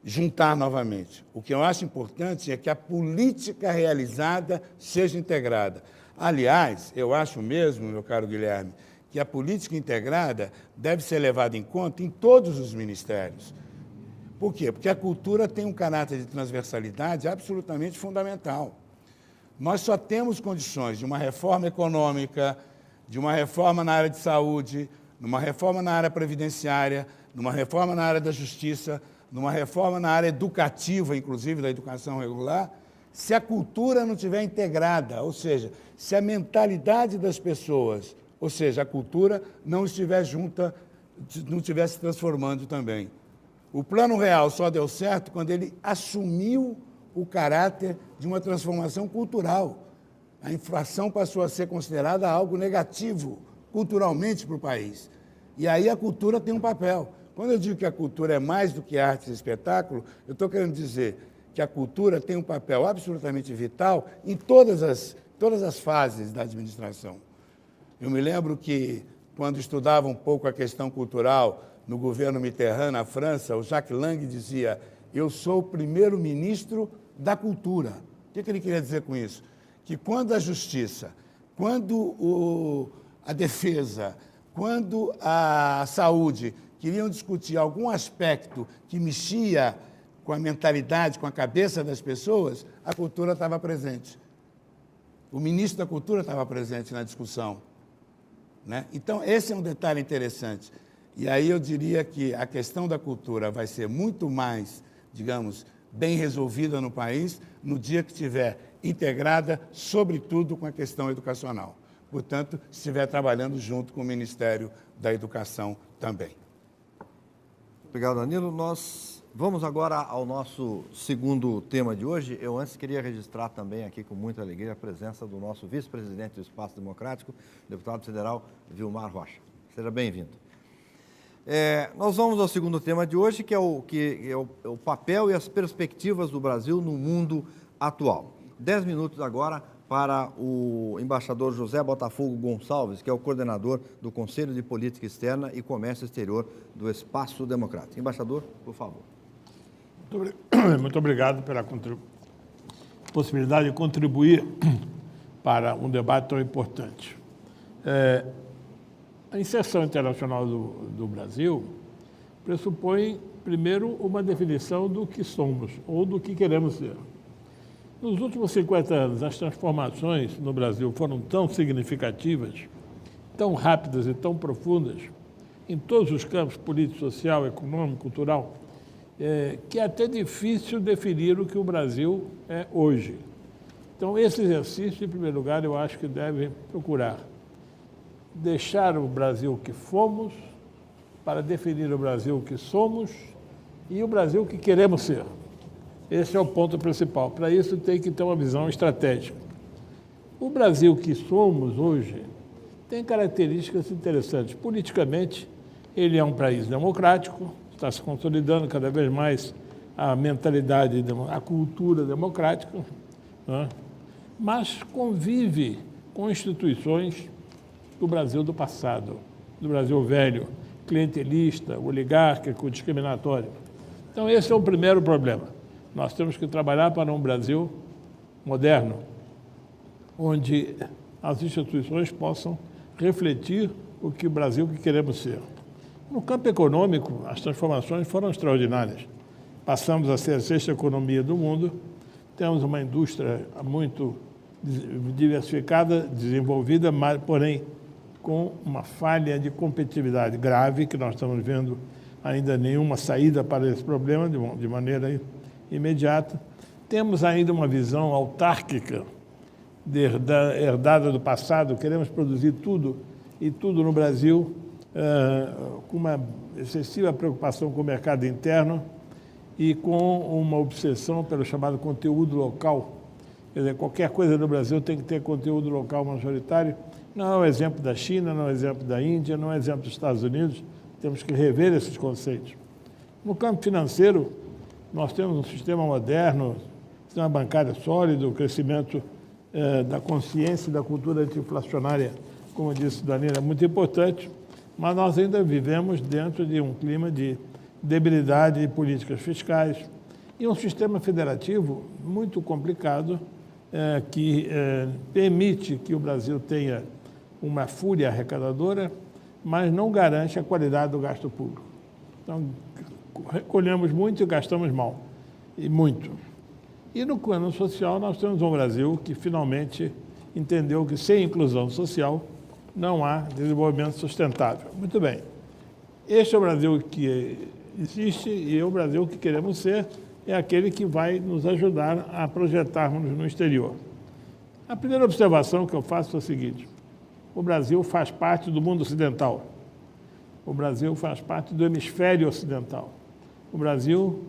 juntar novamente. O que eu acho importante é que a política realizada seja integrada. Aliás, eu acho mesmo, meu caro Guilherme, que a política integrada deve ser levada em conta em todos os ministérios. Por quê? Porque a cultura tem um caráter de transversalidade absolutamente fundamental. Nós só temos condições de uma reforma econômica, de uma reforma na área de saúde, numa reforma na área previdenciária, numa reforma na área da justiça, numa reforma na área educativa, inclusive da educação regular, se a cultura não estiver integrada, ou seja, se a mentalidade das pessoas, ou seja, a cultura não estiver junta, não estiver se transformando também. O Plano Real só deu certo quando ele assumiu o caráter de uma transformação cultural. A inflação passou a ser considerada algo negativo culturalmente para o país. E aí a cultura tem um papel. Quando eu digo que a cultura é mais do que arte e espetáculo, eu estou querendo dizer que a cultura tem um papel absolutamente vital em todas as fases da administração. Eu me lembro que, quando estudava um pouco a questão cultural no governo Mitterrand, na França, o Jacques Lang dizia: eu sou o primeiro-ministro da cultura. O que ele queria dizer com isso? Que quando a justiça, quando a defesa, quando a saúde queriam discutir algum aspecto que mexia com a mentalidade, com a cabeça das pessoas, a cultura estava presente. O ministro da Cultura estava presente na discussão, né? Então, esse é um detalhe interessante. E aí eu diria que a questão da cultura vai ser muito mais, digamos, bem resolvida no país no dia que estiver integrada, sobretudo, com a questão educacional. Portanto, estiver trabalhando junto com o Ministério da Educação também. Obrigado, Danilo. Nós vamos agora ao nosso segundo tema de hoje. Eu antes queria registrar também aqui com muita alegria a presença do nosso vice-presidente do Espaço Democrático, deputado federal Vilmar Rocha. Seja bem-vindo. Nós vamos ao segundo tema de hoje, que é o papel e as perspectivas do Brasil no mundo atual. 10 minutos agora para o embaixador José Botafogo Gonçalves, que é o coordenador do Conselho de Política Externa e Comércio Exterior do Espaço Democrático. Embaixador, por favor. Muito obrigado pela possibilidade de contribuir para um debate tão importante. A inserção internacional do Brasil pressupõe, primeiro, uma definição do que somos ou do que queremos ser. Nos últimos 50 anos, as transformações no Brasil foram tão significativas, tão rápidas e tão profundas, em todos os campos, político, social, econômico, cultural, que é até difícil definir o que o Brasil é hoje. Então, esse exercício, em primeiro lugar, eu acho que deve procurar deixar o Brasil que fomos para definir o Brasil que somos e o Brasil que queremos ser. Esse é o ponto principal. Para isso, tem que ter uma visão estratégica. O Brasil que somos hoje tem características interessantes. Politicamente, ele é um país democrático, está se consolidando cada vez mais a mentalidade, a cultura democrática, né? Mas convive com instituições do Brasil do passado, do Brasil velho, clientelista, oligárquico, discriminatório. Então, esse é o primeiro problema. Nós temos que trabalhar para um Brasil moderno, onde as instituições possam refletir o que o Brasil que queremos ser. No campo econômico, as transformações foram extraordinárias. Passamos a ser a sexta economia do mundo, temos uma indústria muito diversificada, desenvolvida, mas, porém, com uma falha de competitividade grave, que nós estamos vendo ainda nenhuma saída para esse problema de maneira imediata. Temos ainda uma visão autárquica herdada do passado, queremos produzir tudo e tudo no Brasil, com uma excessiva preocupação com o mercado interno e com uma obsessão pelo chamado conteúdo local. Quer dizer, qualquer coisa no Brasil tem que ter conteúdo local majoritário. Não é o exemplo da China, não é o exemplo da Índia, não é o exemplo dos Estados Unidos. Temos que rever esses conceitos. No campo financeiro, nós temos um sistema moderno, sistema bancário sólido, o crescimento da consciência e da cultura anti-inflacionária, como disse Danilo, é muito importante, mas nós ainda vivemos dentro de um clima de debilidade de políticas fiscais e um sistema federativo muito complicado que permite que o Brasil tenha uma fúria arrecadadora, mas não garante a qualidade do gasto público. Então, recolhemos muito e gastamos mal, e muito. E no plano social, nós temos um Brasil que finalmente entendeu que sem inclusão social não há desenvolvimento sustentável. Muito bem. Este é o Brasil que existe e é o Brasil que queremos ser, é aquele que vai nos ajudar a projetarmos no exterior. A primeira observação que eu faço é a seguinte: o Brasil faz parte do mundo ocidental. O Brasil faz parte do hemisfério ocidental. O Brasil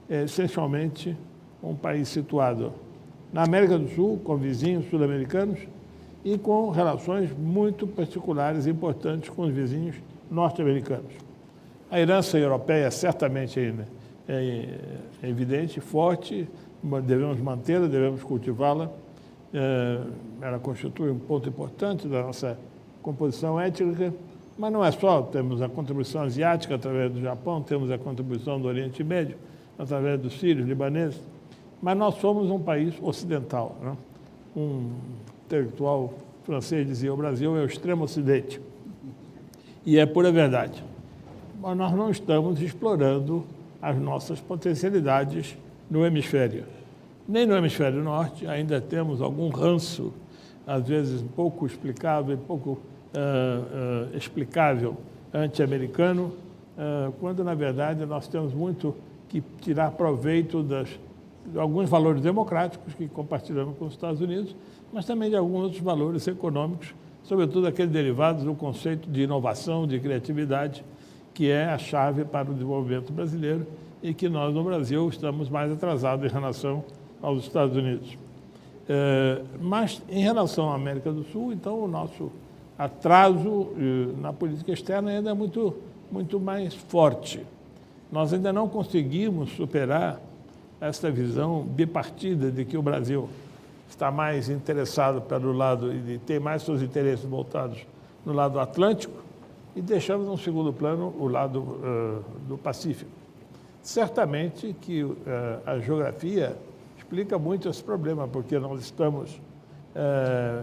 é essencialmente um país situado na América do Sul, com vizinhos sul-americanos e com relações muito particulares e importantes com os vizinhos norte-americanos. A herança europeia certamente é evidente, forte, devemos mantê-la, devemos cultivá-la. Ela constitui um ponto importante da nossa composição étnica, mas não é só, temos a contribuição asiática através do Japão, temos a contribuição do Oriente Médio, através dos sírios, libaneses, mas nós somos um país ocidental, né? Um intelectual francês dizia: o Brasil é o extremo ocidente. E é pura verdade. Mas nós não estamos explorando as nossas potencialidades no hemisfério. Nem no hemisfério norte ainda temos algum ranço, às vezes pouco explicável, pouco explicável anti-americano, quando, na verdade, nós temos muito que tirar proveito de alguns valores democráticos que compartilhamos com os Estados Unidos, mas também de alguns outros valores econômicos, sobretudo aqueles derivados do conceito de inovação, de criatividade que é a chave para o desenvolvimento brasileiro e que nós, no Brasil, estamos mais atrasados em relação aos Estados Unidos. Mas, em relação à América do Sul, então, o nosso atraso na política externa ainda é muito mais forte. Nós ainda não conseguimos superar essa visão bipartida de que o Brasil está mais interessado pelo lado e tem mais seus interesses voltados no lado atlântico e deixamos no segundo plano o lado do Pacífico. Certamente que a geografia explica muito esse problema, porque nós estamos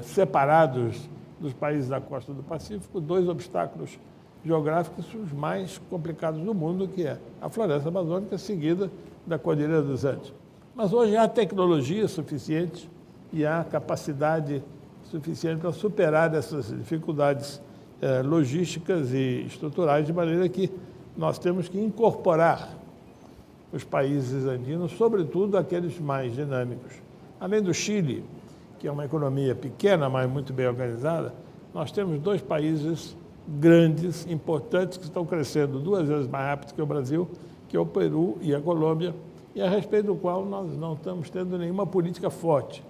separados dos países da costa do Pacífico, dois obstáculos geográficos os mais complicados do mundo, que é a floresta amazônica, seguida da Cordilheira dos Andes. Mas hoje há tecnologia suficiente e há capacidade suficiente para superar essas dificuldades logísticas e estruturais, de maneira que nós temos que incorporar os países andinos, sobretudo aqueles mais dinâmicos. Além do Chile, que é uma economia pequena, mas muito bem organizada, nós temos dois países grandes, importantes, que estão crescendo 2 vezes mais rápido que o Brasil, que é o Peru e a Colômbia, e a respeito do qual nós não estamos tendo nenhuma política forte.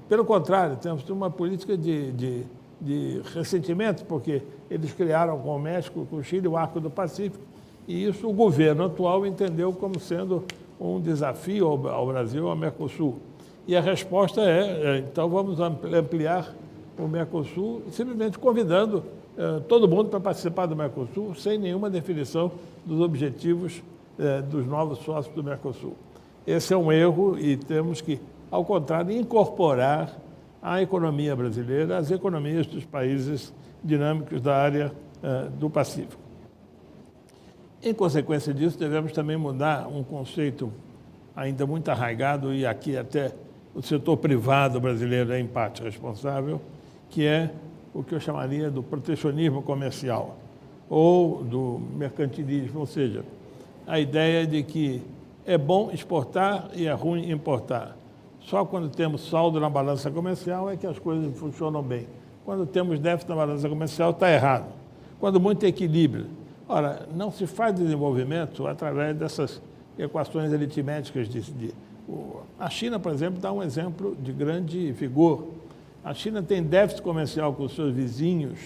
Pelo contrário, temos uma política de ressentimento, porque eles criaram com o México, com o Chile, o Arco do Pacífico, e isso o governo atual entendeu como sendo um desafio ao Brasil, ao Mercosul. E a resposta então vamos ampliar o Mercosul, simplesmente convidando todo mundo para participar do Mercosul, sem nenhuma definição dos objetivos dos novos sócios do Mercosul. Esse é um erro e temos que, ao contrário, incorporar a economia brasileira às economias dos países dinâmicos da área do Pacífico. Em consequência disso, devemos também mudar um conceito ainda muito arraigado, e aqui até o setor privado brasileiro é em parte responsável, que é o que eu chamaria do protecionismo comercial ou do mercantilismo, ou seja, a ideia de que é bom exportar e é ruim importar. Só quando temos saldo na balança comercial é que as coisas funcionam bem. Quando temos déficit na balança comercial, está errado. Quando muito equilíbrio. Ora, não se faz desenvolvimento através dessas equações aritméticas. A China, por exemplo, dá um exemplo de grande vigor. A China tem déficit comercial com os seus vizinhos,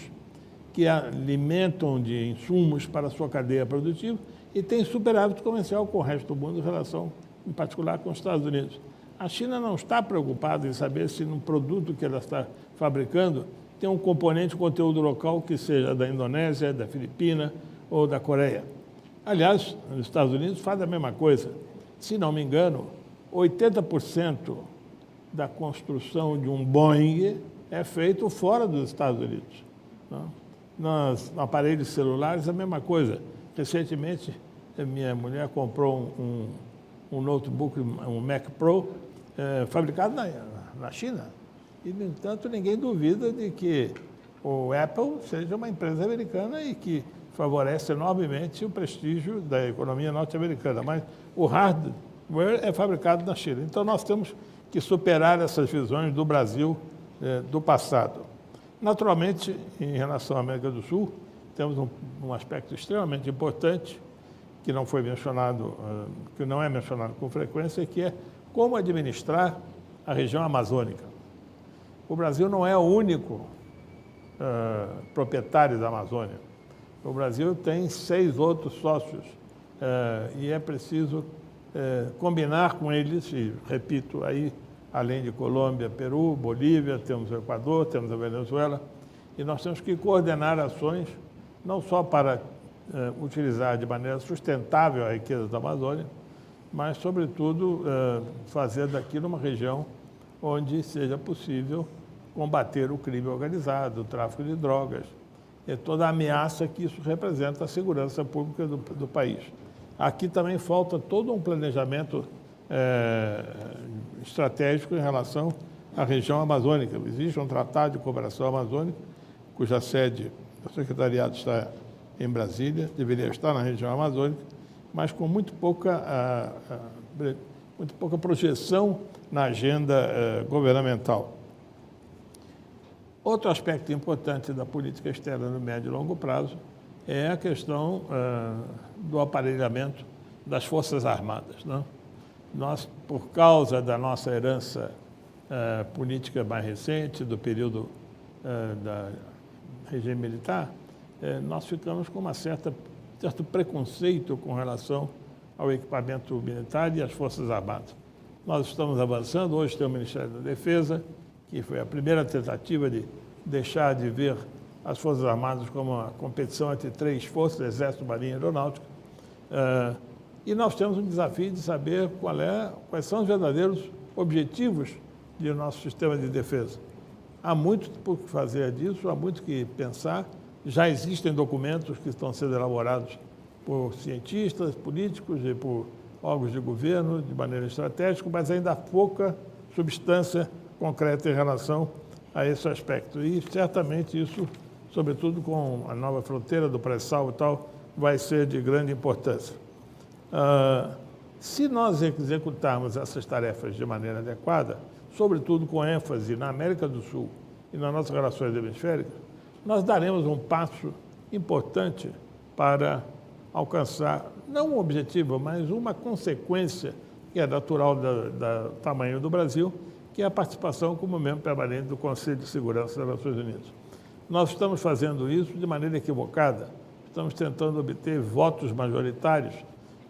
que alimentam de insumos para a sua cadeia produtiva, e tem superávit comercial com o resto do mundo, em relação, em particular, com os Estados Unidos. A China não está preocupada em saber se no produto que ela está fabricando tem um componente, conteúdo local, que seja da Indonésia, da Filipina ou da Coreia. Aliás, os Estados Unidos fazem a mesma coisa. Se não me engano, 80% da construção de um Boeing é feito fora dos Estados Unidos. Nos aparelhos celulares, a mesma coisa. Recentemente, minha mulher comprou um notebook, um Mac Pro, fabricado na China. E, no entanto, ninguém duvida de que o Apple seja uma empresa americana e que favorece enormemente o prestígio da economia norte-americana. Mas o hardware é fabricado na China. Então, nós temos que superar essas visões do Brasil do passado. Naturalmente, em relação à América do Sul, temos um aspecto extremamente importante, que não foi mencionado, que não é mencionado com frequência, que é como administrar a região amazônica. O Brasil não é o único proprietário da Amazônia. O Brasil tem 6 outros sócios e é preciso combinar com eles, e repito, aí, além de Colômbia, Peru, Bolívia, temos o Equador, temos a Venezuela, e nós temos que coordenar ações, não só para utilizar de maneira sustentável a riqueza da Amazônia, mas, sobretudo, fazer daquilo uma região onde seja possível combater o crime organizado, o tráfico de drogas, e toda a ameaça que isso representa à segurança pública do país. Aqui também falta todo um planejamento estratégico em relação à região amazônica. Existe um tratado de cooperação amazônica, cuja sede do secretariado está em Brasília, deveria estar na região amazônica, mas com muito pouca projeção na agenda governamental. Outro aspecto importante da política externa no médio e longo prazo é a questão do aparelhamento das Forças Armadas, né? Nós, por causa da nossa herança política mais recente, do período da regime militar, nós ficamos com certo preconceito com relação ao equipamento militar e às Forças Armadas. Nós estamos avançando, hoje tem o Ministério da Defesa, que foi a primeira tentativa de deixar de ver as Forças Armadas como uma competição entre 3 forças, Exército, Marinha e Aeronáutica. E nós temos um desafio de saber quais são os verdadeiros objetivos do nosso sistema de defesa. Há muito por fazer disso, há muito que pensar. Já existem documentos que estão sendo elaborados por cientistas, políticos e por órgãos de governo de maneira estratégica, mas ainda há pouca substância concreta em relação a esse aspecto. E certamente isso, sobretudo com a nova fronteira do pré-sal e tal, vai ser de grande importância. Se nós executarmos essas tarefas de maneira adequada, sobretudo com ênfase na América do Sul e nas nossas relações hemisféricas, nós daremos um passo importante para alcançar, não um objetivo, mas uma consequência que é natural do tamanho do Brasil, que é a participação como membro permanente do Conselho de Segurança das Nações Unidas. Nós estamos fazendo isso de maneira equivocada, estamos tentando obter votos majoritários,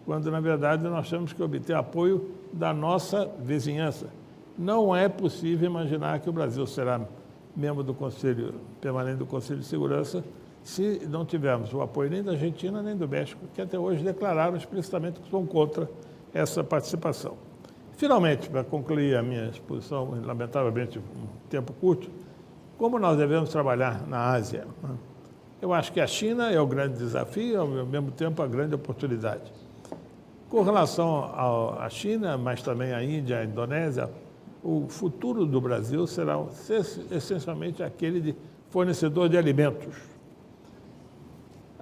quando, na verdade, nós temos que obter apoio da nossa vizinhança. Não é possível imaginar que o Brasil será membro do Conselho Permanente do Conselho de Segurança se não tivermos o apoio nem da Argentina nem do México, que até hoje declararam explicitamente que são contra essa participação. Finalmente, para concluir a minha exposição, lamentavelmente um tempo curto, como nós devemos trabalhar na Ásia? Eu acho que a China é o grande desafio, ao mesmo tempo a grande oportunidade. Com relação à China, mas também à Índia, à Indonésia, o futuro do Brasil será essencialmente aquele de fornecedor de alimentos.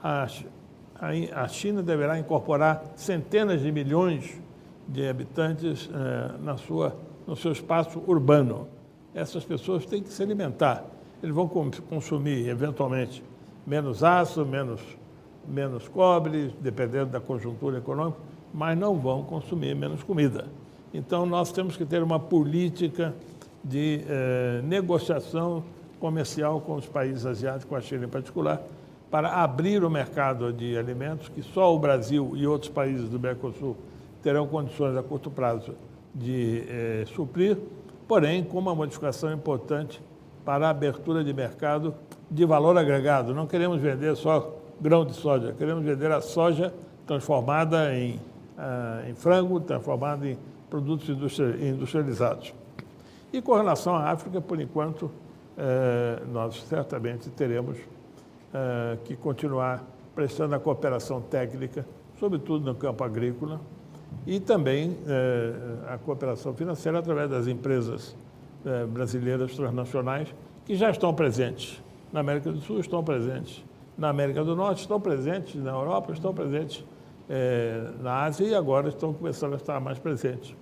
A China deverá incorporar centenas de milhões de habitantes no seu espaço urbano. Essas pessoas têm que se alimentar. Eles vão consumir, eventualmente, menos aço, menos cobre, dependendo da conjuntura econômica, mas não vão consumir menos comida. Então, nós temos que ter uma política de negociação comercial com os países asiáticos, com a China em particular, para abrir o mercado de alimentos que só o Brasil e outros países do Mercosul terão condições a curto prazo de suprir, porém com uma modificação importante para a abertura de mercado de valor agregado. Não queremos vender só grão de soja, queremos vender a soja transformada em frango, transformada em produtos industrializados. E com relação à África, por enquanto, nós certamente teremos que continuar prestando a cooperação técnica, sobretudo no campo agrícola, e também a cooperação financeira através das empresas brasileiras transnacionais que já estão presentes na América do Sul, estão presentes na América do Norte, estão presentes na Europa, estão presentes na Ásia e agora estão começando a estar mais presentes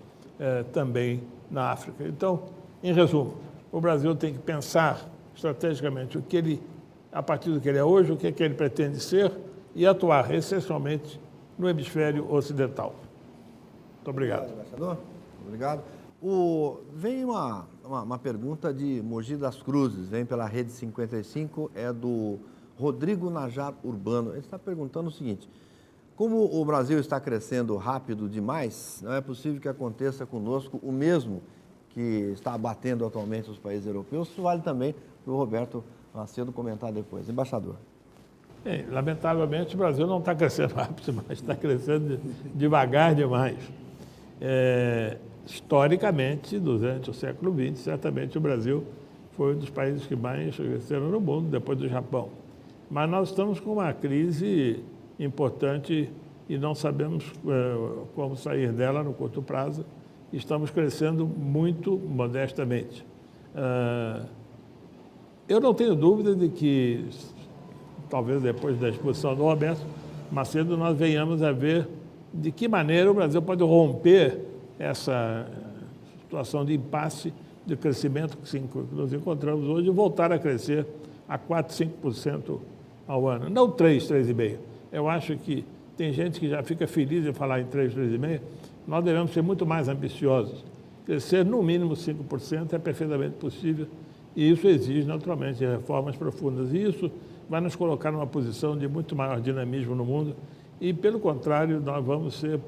também na África. Então, em resumo, o Brasil tem que pensar estrategicamente a partir do que ele é hoje, o que ele pretende ser e atuar essencialmente no hemisfério ocidental. Muito obrigado. Embaixador, obrigado. Vem uma pergunta de Mogi das Cruzes, vem pela Rede 55, é do Rodrigo Najar Urbano. Ele está perguntando o seguinte: como o Brasil está crescendo rápido demais, não é possível que aconteça conosco o mesmo que está abatendo atualmente os países europeus? Isso vale também para o Roberto Macedo comentar depois. Embaixador. Bem, lamentavelmente, o Brasil não está crescendo rápido, mas está crescendo devagar demais. Historicamente, durante o século XX, certamente o Brasil foi um dos países que mais cresceram no mundo, depois do Japão. Mas nós estamos com uma crise importante e não sabemos como sair dela no curto prazo. Estamos crescendo muito modestamente. Eu não tenho dúvida de que, talvez depois da exposição do Roberto Macedo, nós venhamos a ver de que maneira o Brasil pode romper essa situação de impasse de crescimento que nos encontramos hoje e voltar a crescer a 4%, 5% ao ano. Não 3, 3,5. Eu acho que tem gente que já fica feliz em falar em 3, 3,5. Nós devemos ser muito mais ambiciosos. Crescer no mínimo 5% é perfeitamente possível e isso exige, naturalmente, reformas profundas. E isso vai nos colocar numa posição de muito maior dinamismo no mundo e, pelo contrário, nós vamos ser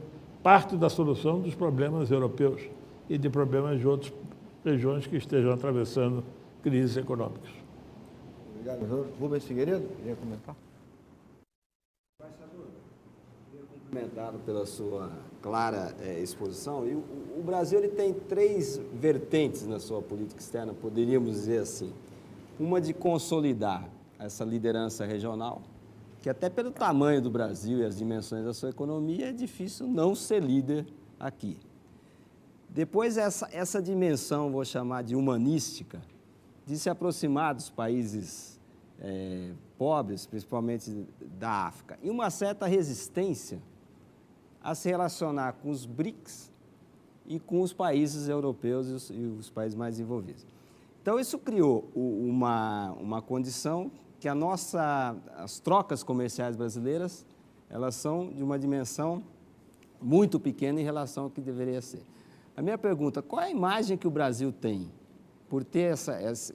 parte da solução dos problemas europeus e de problemas de outras regiões que estejam atravessando crises econômicas. Obrigado. Rubens Figueiredo, queria comentar? Cumprimentado pela sua clara exposição. E o Brasil ele tem 3 vertentes na sua política externa, poderíamos dizer assim. Uma de consolidar essa liderança regional, que até pelo tamanho do Brasil e as dimensões da sua economia é difícil não ser líder aqui. Depois essa dimensão, vou chamar de humanística, de se aproximar dos países pobres, principalmente da África, e uma certa resistência a se relacionar com os BRICS e com os países europeus e os países mais desenvolvidos. Então, isso criou uma condição que as trocas comerciais brasileiras, elas são de uma dimensão muito pequena em relação ao que deveria ser. A minha pergunta, qual é a imagem que o Brasil tem por ter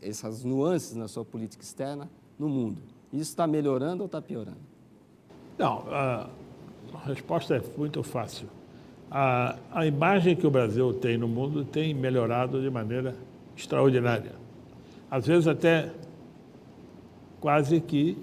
essas nuances na sua política externa no mundo? Isso está melhorando ou está piorando? Não, a resposta é muito fácil. A imagem que o Brasil tem no mundo tem melhorado de maneira extraordinária. Às vezes até quase que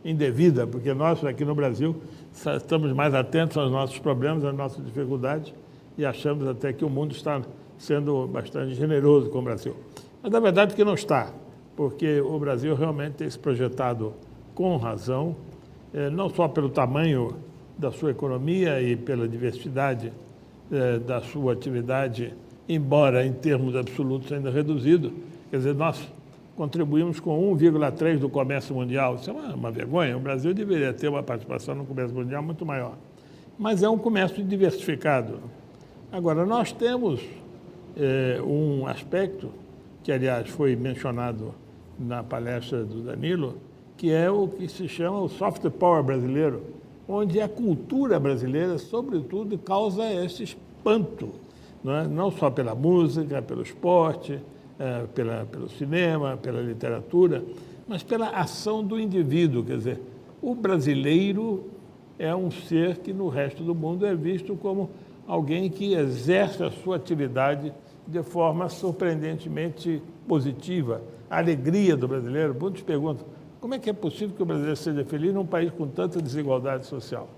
indevida, porque nós aqui no Brasil estamos mais atentos aos nossos problemas, às nossas dificuldades e achamos até que o mundo está sendo bastante generoso com o Brasil. Mas na verdade que não está, porque o Brasil realmente tem se projetado com razão, não só pelo tamanho da sua economia e pela diversidade da sua atividade, embora em termos absolutos ainda reduzido. Quer dizer, nós contribuímos com 1,3% do comércio mundial. Isso é uma vergonha. O Brasil deveria ter uma participação no comércio mundial muito maior. Mas é um comércio diversificado. Agora, nós temos um aspecto, que aliás foi mencionado na palestra do Danilo, que é o que se chama o soft power brasileiro, onde a cultura brasileira, sobretudo, causa esse espanto, não só pela música, pelo esporte, pelo cinema, pela literatura, mas pela ação do indivíduo. Quer dizer, o brasileiro é um ser que no resto do mundo é visto como alguém que exerce a sua atividade de forma surpreendentemente positiva. A alegria do brasileiro, muitos perguntam, como é que é possível que o brasileiro seja feliz num país com tanta desigualdade social?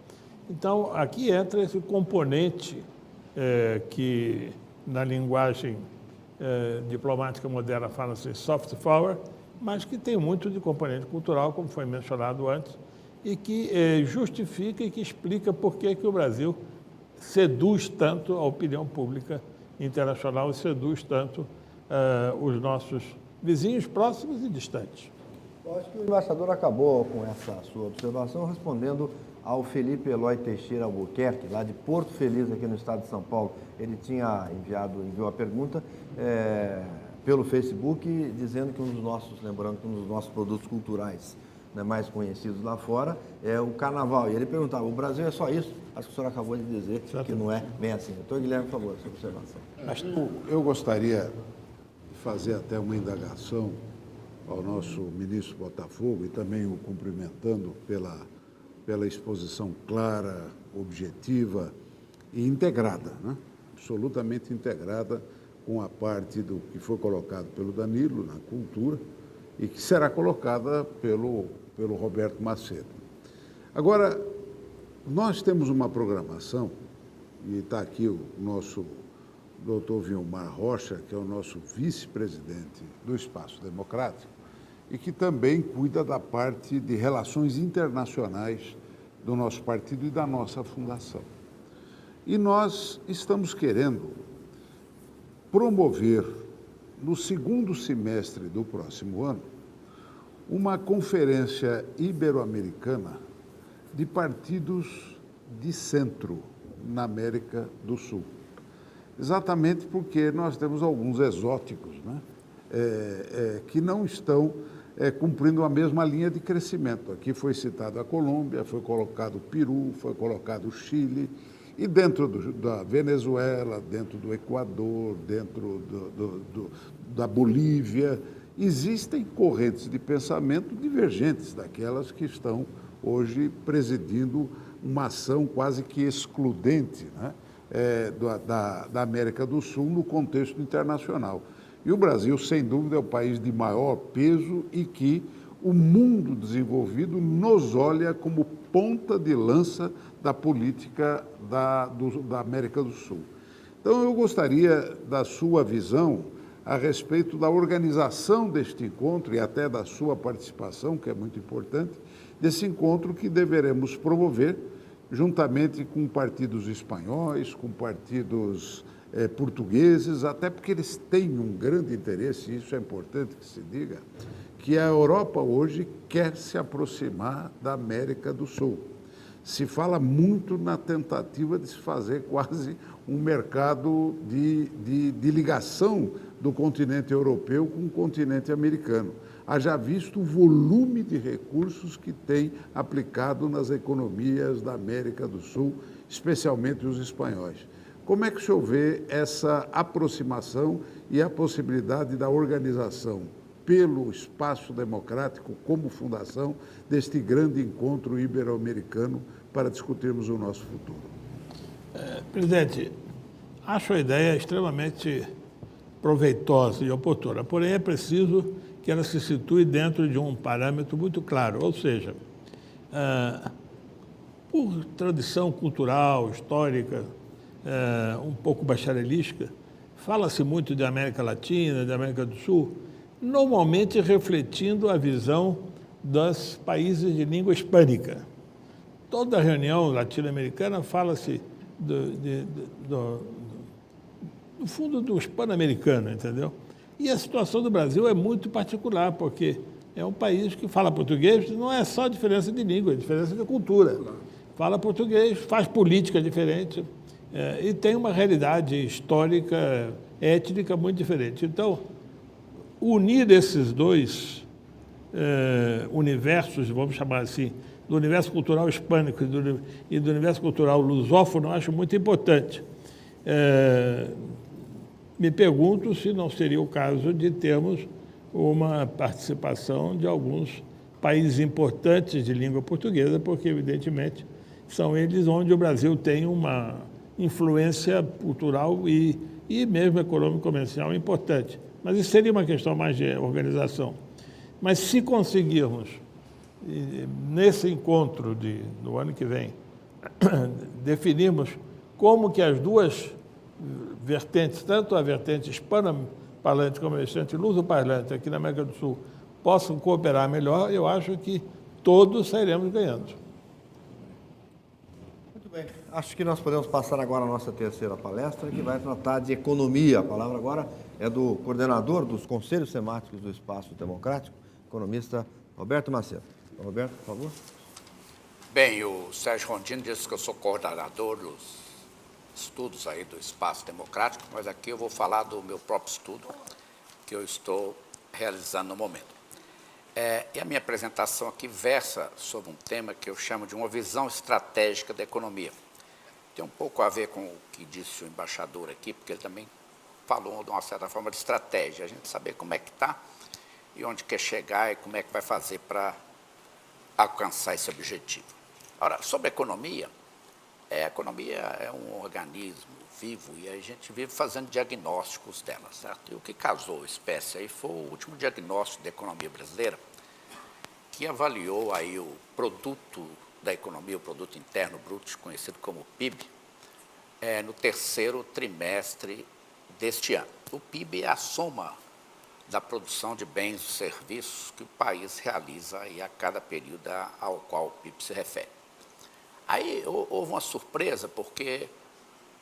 Então, aqui entra esse componente que, na linguagem diplomática moderna, fala-se soft power, mas que tem muito de componente cultural, como foi mencionado antes, e que justifica e que explica por que o Brasil seduz tanto a opinião pública internacional e seduz tanto os nossos vizinhos próximos e distantes. Eu acho que o embaixador acabou com essa sua observação respondendo ao Felipe Eloy Teixeira Albuquerque, lá de Porto Feliz, aqui no estado de São Paulo. Ele enviou a pergunta pelo Facebook, dizendo que lembrando que um dos nossos produtos culturais mais conhecidos lá fora é o carnaval. E ele perguntava, o Brasil é só isso? Acho que o senhor acabou de dizer que não é bem assim. Doutor Guilherme, por favor, sua observação. Eu gostaria de fazer até uma indagação ao nosso ministro Botafogo e também o cumprimentando pela exposição clara, objetiva e integrada, absolutamente integrada com a parte do que foi colocado pelo Danilo na cultura e que será colocada pelo Roberto Macedo. Agora, nós temos uma programação, e está aqui o nosso doutor Vilmar Rocha, que é o nosso vice-presidente do Espaço Democrático, e que também cuida da parte de relações internacionais do nosso partido e da nossa fundação. E nós estamos querendo promover, no segundo semestre do próximo ano, uma conferência ibero-americana de partidos de centro na América do Sul. Exatamente porque nós temos alguns exóticos, que não estão cumprindo a mesma linha de crescimento. Aqui foi citada a Colômbia, foi colocado o Peru, foi colocado o Chile, e dentro da Venezuela, dentro do Equador, dentro da Bolívia, existem correntes de pensamento divergentes daquelas que estão hoje presidindo uma ação quase que excludente, né, da América do Sul no contexto internacional. E o Brasil, sem dúvida, é o país de maior peso e que o mundo desenvolvido nos olha como ponta de lança da política da América do Sul. Então, eu gostaria da sua visão a respeito da organização deste encontro e até da sua participação, que é muito importante, desse encontro que deveremos promover juntamente com partidos espanhóis, com partidos portugueses, até porque eles têm um grande interesse, e isso é importante que se diga, que a Europa hoje quer se aproximar da América do Sul. Se fala muito na tentativa de se fazer quase um mercado de ligação do continente europeu com o continente americano. Haja visto o volume de recursos que tem aplicado nas economias da América do Sul, especialmente os espanhóis. Como é que o senhor vê essa aproximação e a possibilidade da organização pelo Espaço Democrático como fundação deste grande encontro ibero-americano para discutirmos o nosso futuro? Presidente, acho a ideia extremamente proveitosa e oportuna, porém é preciso que ela se situe dentro de um parâmetro muito claro, ou seja, por tradição cultural, histórica, um pouco bacharelística, fala-se muito de América Latina, de América do Sul, normalmente refletindo a visão dos países de língua hispânica. Toda reunião latino-americana fala-se do fundo do hispano-americano, entendeu? E a situação do Brasil é muito particular, porque é um país que fala português, não é só diferença de língua, é diferença de cultura. Fala português, faz política diferente, e tem uma realidade histórica, étnica muito diferente. Então, unir esses dois universos, vamos chamar assim, do universo cultural hispânico e do universo cultural lusófono, eu acho muito importante. Me pergunto se não seria o caso de termos uma participação de alguns países importantes de língua portuguesa, porque, evidentemente, são eles onde o Brasil tem uma influência cultural e mesmo econômico-comercial importante. Mas isso seria uma questão mais de organização. Mas se conseguirmos, nesse encontro do ano que vem, definirmos como que as duas vertentes, tanto a vertente hispano-parlante como a vertente luso-parlante aqui na América do Sul, possam cooperar melhor, eu acho que todos sairemos ganhando. Muito bem. Acho que nós podemos passar agora a nossa terceira palestra, que vai tratar de economia. A palavra agora é do coordenador dos Conselhos Temáticos do Espaço Democrático, economista Roberto Macedo. Roberto, por favor. Bem, o Sérgio Rondino disse que eu sou coordenador dos estudos aí do Espaço Democrático, mas aqui eu vou falar do meu próprio estudo que eu estou realizando no momento. E a minha apresentação aqui versa sobre um tema que eu chamo de uma visão estratégica da economia. Tem um pouco a ver com o que disse o embaixador aqui, porque ele também falou de uma certa forma de estratégia, a gente saber como é que está e onde quer chegar e como é que vai fazer para alcançar esse objetivo. Ora, sobre a economia é um organismo vivo e a gente vive fazendo diagnósticos dela, certo? E o que casou a espécie aí foi o último diagnóstico da economia brasileira, que avaliou aí o produto da economia, o produto interno bruto, conhecido como PIB, no terceiro trimestre deste ano. O PIB é a soma da produção de bens e serviços que o país realiza aí a cada período ao qual o PIB se refere. Aí houve uma surpresa, porque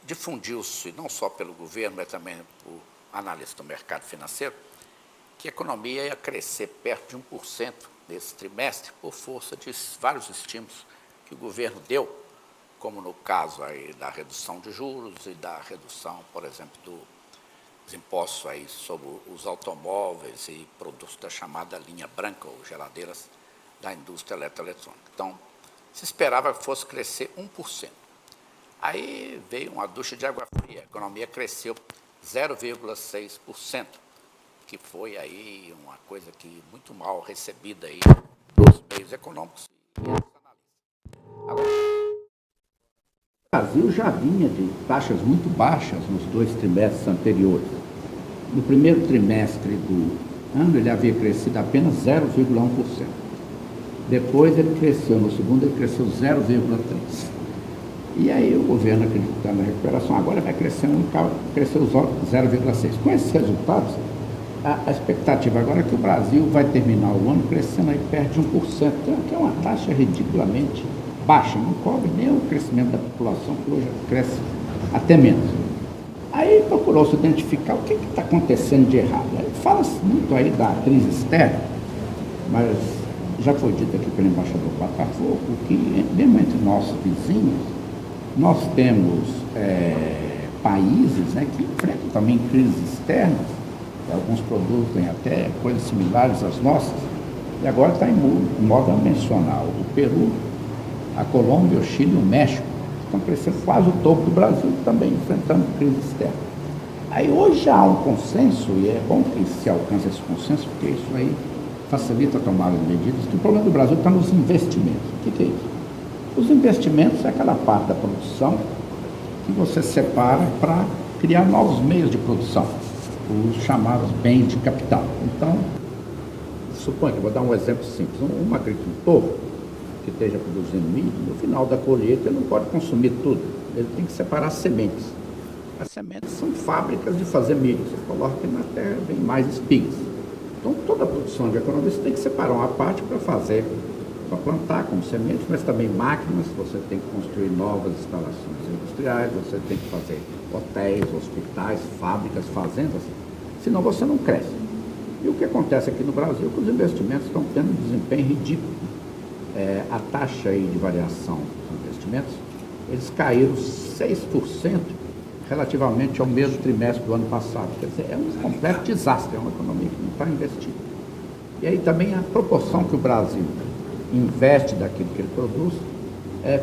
difundiu-se, não só pelo governo, mas também por analistas do mercado financeiro, que a economia ia crescer perto de 1% nesse trimestre, por força de vários estímulos que o governo deu, como no caso aí da redução de juros e da redução, por exemplo, os impostos aí sobre os automóveis e produtos da chamada linha branca, ou geladeiras da indústria eletroeletrônica. Então, se esperava que fosse crescer 1%. Aí veio uma ducha de água fria, a economia cresceu 0,6%, que foi aí uma coisa que muito mal recebida aí dos meios econômicos. O Brasil já vinha de taxas muito baixas nos 2 trimestres anteriores. No primeiro trimestre do ano, ele havia crescido apenas 0,1%. Depois ele cresceu, no segundo ele cresceu 0,3%. E aí o governo acreditando na recuperação, agora vai crescer cresceu 0,6%. Com esses resultados, a expectativa agora é que o Brasil vai terminar o ano crescendo aí perto de 1%, que é uma taxa ridiculamente baixa, não cobre nem o crescimento da população, que hoje cresce até menos. Aí procurou-se identificar o que está acontecendo de errado. Aí fala-se muito aí da crise externa, mas já foi dito aqui pelo embaixador Botafogo que, mesmo entre nossos vizinhos, nós temos países, né, que enfrentam também crises externas, alguns produzem até coisas similares às nossas, e agora está em modo a mencionar o Peru, a Colômbia, o Chile e o México, estão crescendo quase o dobro do Brasil, também enfrentando crise externa. Aí hoje já há um consenso, e é bom que se alcance esse consenso, porque isso aí facilita a tomada de medidas, que o problema do Brasil está nos investimentos. O que é isso? Os investimentos é aquela parte da produção que você separa para criar novos meios de produção, os chamados bens de capital. Então, suponho que, vou dar um exemplo simples, um agricultor que esteja produzindo milho, no final da colheita ele não pode consumir tudo, ele tem que separar sementes. As sementes são fábricas de fazer milho, você coloca que na terra vem mais espigas. Então, toda a produção de economia você tem que separar uma parte para fazer, para plantar como sementes, mas também máquinas, você tem que construir novas instalações industriais, você tem que fazer hotéis, hospitais, fábricas, fazendas, senão você não cresce. E o que acontece aqui no Brasil é que os investimentos estão tendo um desempenho ridículo. A taxa aí de variação dos investimentos, eles caíram 6% relativamente ao mesmo trimestre do ano passado. Quer dizer, é um completo desastre, é uma economia que não está investindo. E aí também a proporção que o Brasil investe daquilo que ele produz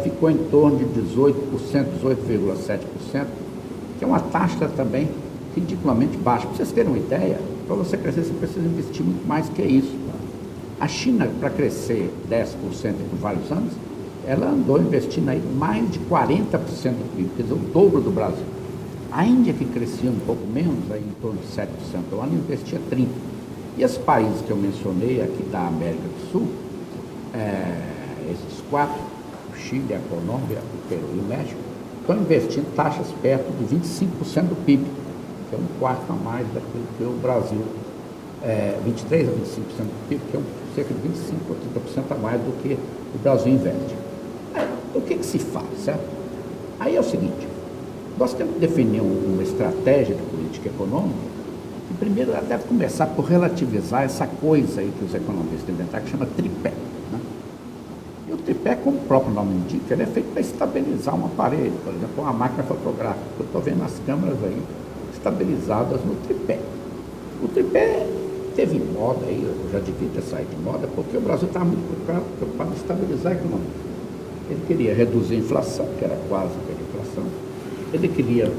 ficou em torno de 18%, 18,7%, que é uma taxa também ridiculamente baixa. Para vocês terem uma ideia, para você crescer você precisa investir muito mais que isso. A China, para crescer 10% por vários anos, ela andou investindo aí mais de 40% do PIB, quer dizer, o dobro do Brasil. A Índia, que crescia um pouco menos, aí em torno de 7% ao ano, investia 30%. E esses países que eu mencionei aqui da América do Sul, esses 4, o Chile, a Colômbia, o Peru e o México, estão investindo taxas perto de 25% do PIB, que é um quarto a mais daquilo que o Brasil, 23% a 25% do PIB, que é cerca de 25% ou 30% a mais do que o Brasil investe. O que se faz, certo? Aí é o seguinte, nós temos que definir uma estratégia de política econômica, que primeiro ela deve começar por relativizar essa coisa aí que os economistas inventaram, que chama tripé. Né? E o tripé, como o próprio nome indica, ele é feito para estabilizar um aparelho, por exemplo, uma máquina fotográfica. Eu estou vendo as câmeras aí estabilizadas no tripé. O tripé teve moda aí, eu já devia ter saído de moda, porque o Brasil estava muito preocupado em estabilizar a economia. Ele queria reduzir a inflação, que era quase a inflação. Ele queria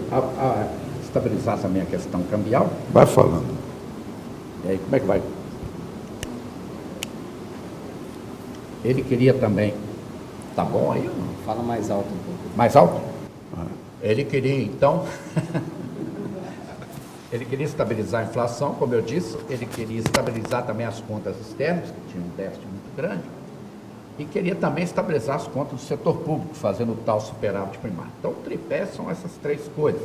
estabilizar também a questão cambial. Vai falando. E aí, como é que vai? Ele queria também... Tá bom aí? Fala mais alto um pouco. Mais alto? Ele queria, então... Ele queria estabilizar a inflação, como eu disse, ele queria estabilizar também as contas externas, que tinham um déficit muito grande, e queria também estabilizar as contas do setor público, fazendo o tal superávit primário. Então, o tripé são essas três coisas.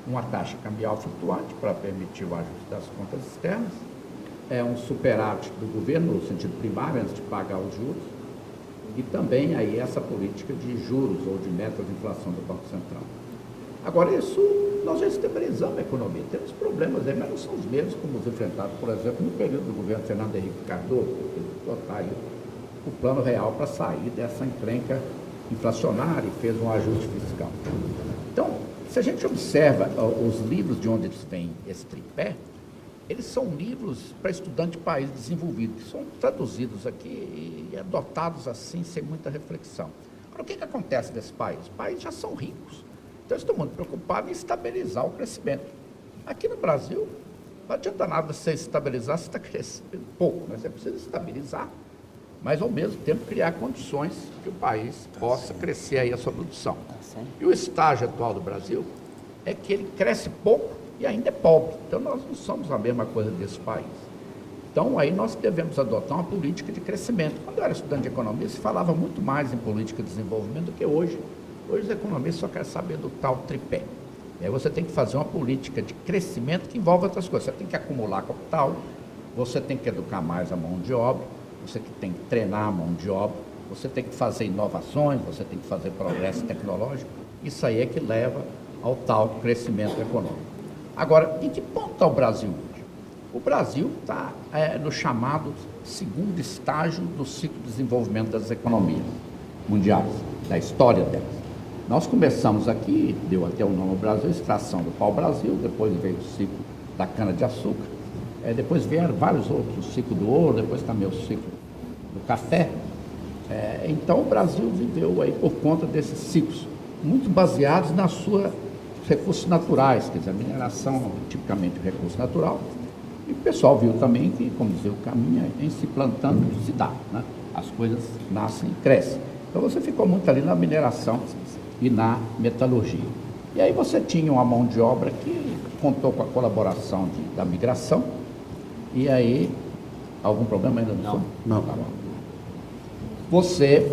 Uma taxa cambial flutuante, para permitir o ajuste das contas externas, um superávit do governo, no sentido primário, antes de pagar os juros, e também aí essa política de juros ou de metas de inflação do Banco Central. Agora, isso, nós já estabilizamos a economia. Temos problemas aí, mas não são os mesmos como os enfrentados, por exemplo, no período do governo Fernando Henrique Cardoso, que ele botar aí o plano real para sair dessa encrenca inflacionária e fez um ajuste fiscal. Então, Se a gente observa os livros de onde eles vêm, esse tripé, eles são livros para estudante de país desenvolvido, que são traduzidos aqui e adotados assim, sem muita reflexão. Agora, o que acontece nesse país? Os países já são ricos, então eles estão muito preocupados em estabilizar o crescimento. Aqui no Brasil, não adianta nada você estabilizar, você está crescendo pouco, mas você precisa estabilizar, mas ao mesmo tempo criar condições que o país possa crescer aí a sua produção. E o estágio atual do Brasil é que ele cresce pouco e ainda é pobre. Então, nós não somos a mesma coisa desse país. Então, aí nós devemos adotar uma política de crescimento. Quando eu era estudante de economia, se falava muito mais em política de desenvolvimento do que hoje. Hoje, os economistas só querem saber do tal tripé. E aí você tem que fazer uma política de crescimento que envolve outras coisas. Você tem que acumular capital, você tem que educar mais a mão de obra, você tem que treinar a mão de obra, você tem que fazer inovações, você tem que fazer progresso tecnológico. Isso aí é que leva ao tal crescimento econômico. Agora, em que ponto está o Brasil hoje? O Brasil está no chamado segundo estágio do ciclo de desenvolvimento das economias mundiais, da história delas. Nós começamos aqui, deu até o nome ao Brasil, extração do pau-brasil, depois veio o ciclo da cana-de-açúcar, depois vieram vários outros, o ciclo do ouro, depois também o ciclo do café. Então, o Brasil viveu aí por conta desses ciclos, muito baseados nas suas recursos naturais, quer dizer, a mineração é tipicamente um recurso natural, e o pessoal viu também que, como dizer, o caminho em se plantando se dá, né? As coisas nascem e crescem. Então, você ficou muito ali na mineração e na metalurgia. E aí você tinha uma mão de obra que contou com a colaboração da migração, e aí, algum problema ainda não? Não. Tá bom. Você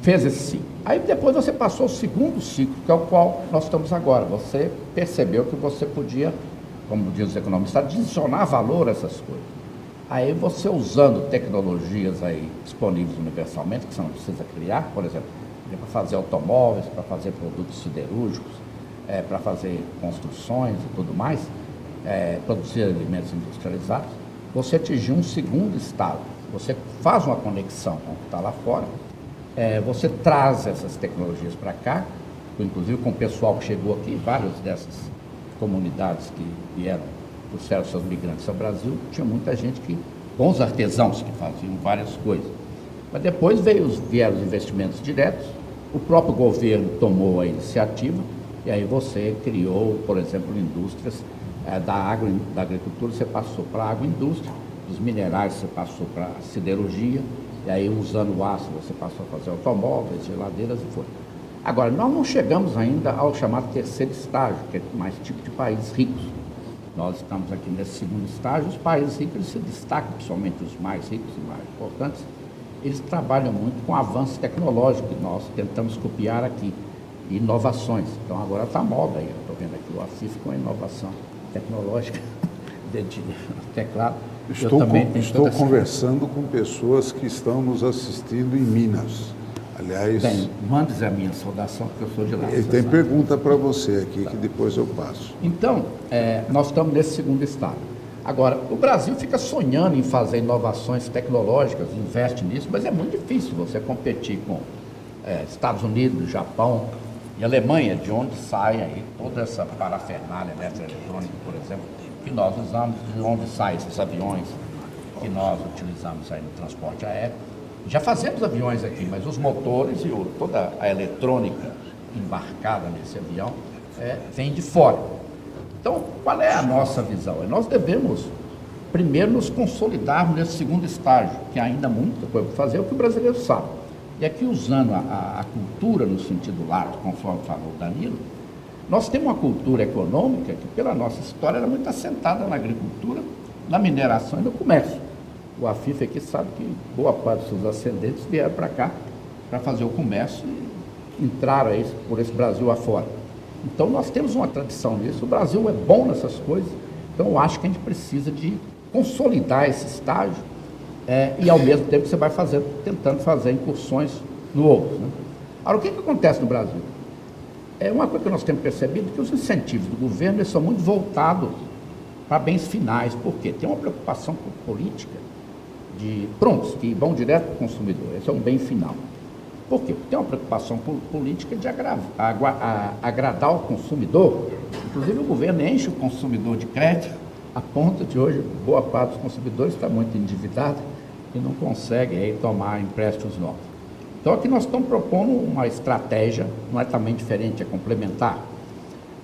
fez esse ciclo. Aí depois você passou o segundo ciclo, que é o qual nós estamos agora. Você percebeu que você podia, como dizem os economistas, adicionar valor a essas coisas. Aí você usando tecnologias aí disponíveis universalmente, que você não precisa criar, por exemplo, para fazer automóveis, para fazer produtos siderúrgicos, para fazer construções e tudo mais, produzir alimentos industrializados, você atingiu um segundo estado. Você faz uma conexão com o que está lá fora, você traz essas tecnologias para cá, inclusive com o pessoal que chegou aqui, várias dessas comunidades que vieram, trouxeram seus migrantes ao Brasil, tinha muita gente bons artesãos que faziam várias coisas. Mas depois vieram os investimentos diretos, o próprio governo tomou a iniciativa, e aí você criou, por exemplo, indústrias da agricultura, você passou para a agroindústria, dos minerais você passou para a siderurgia, e aí usando o aço você passou a fazer automóveis, geladeiras e foi. Agora, nós não chegamos ainda ao chamado terceiro estágio, que é mais tipo de países ricos. Nós estamos aqui nesse segundo estágio, os países ricos eles se destacam, principalmente os mais ricos e mais importantes, eles trabalham muito com avanço tecnológico, que nós tentamos copiar aqui, e inovações. Então agora está moda aí, eu estou vendo aqui o Afif com a inovação tecnológica, teclado. Estou conversando com pessoas que estão nos assistindo em Minas. Aliás... Bem, mande a minha saudação, porque eu sou de lá. Ele tem pergunta para você aqui, que depois eu passo. Então, nós estamos nesse segundo estado. Agora, o Brasil fica sonhando em fazer inovações tecnológicas, investe nisso, mas é muito difícil você competir com Estados Unidos, Japão e Alemanha, de onde sai aí toda essa parafernália eletrônica, por exemplo, que nós usamos, de onde saem esses aviões que nós utilizamos aí no transporte aéreo. Já fazemos aviões aqui, mas os motores e toda a eletrônica embarcada nesse avião vem de fora. Então, qual é a nossa visão? Nós devemos, primeiro, nos consolidarmos nesse segundo estágio, que ainda há muita coisa para fazer, é o que o brasileiro sabe. E aqui, usando a cultura no sentido lato, conforme falou o Danilo, nós temos uma cultura econômica que, pela nossa história, era muito assentada na agricultura, na mineração e no comércio. O Afif aqui sabe que boa parte dos seus ascendentes vieram para cá para fazer o comércio e entraram aí por esse Brasil afora. Então, nós temos uma tradição nisso, o Brasil é bom nessas coisas, então eu acho que a gente precisa de consolidar esse estágio e, ao mesmo tempo, você vai tentando fazer incursões no outro. Né? Agora, o que acontece no Brasil? Uma coisa que nós temos percebido é que os incentivos do governo eles são muito voltados para bens finais. Por quê? Tem uma preocupação política de prontos, que vão direto para o consumidor. Esse é um bem final. Por quê? Porque tem uma preocupação política de agradar o consumidor. Inclusive, o governo enche o consumidor de crédito, a ponto de hoje, boa parte dos consumidores está muito endividada e não consegue aí tomar empréstimos novos. Então, aqui nós estamos propondo uma estratégia, não é também diferente, é complementar.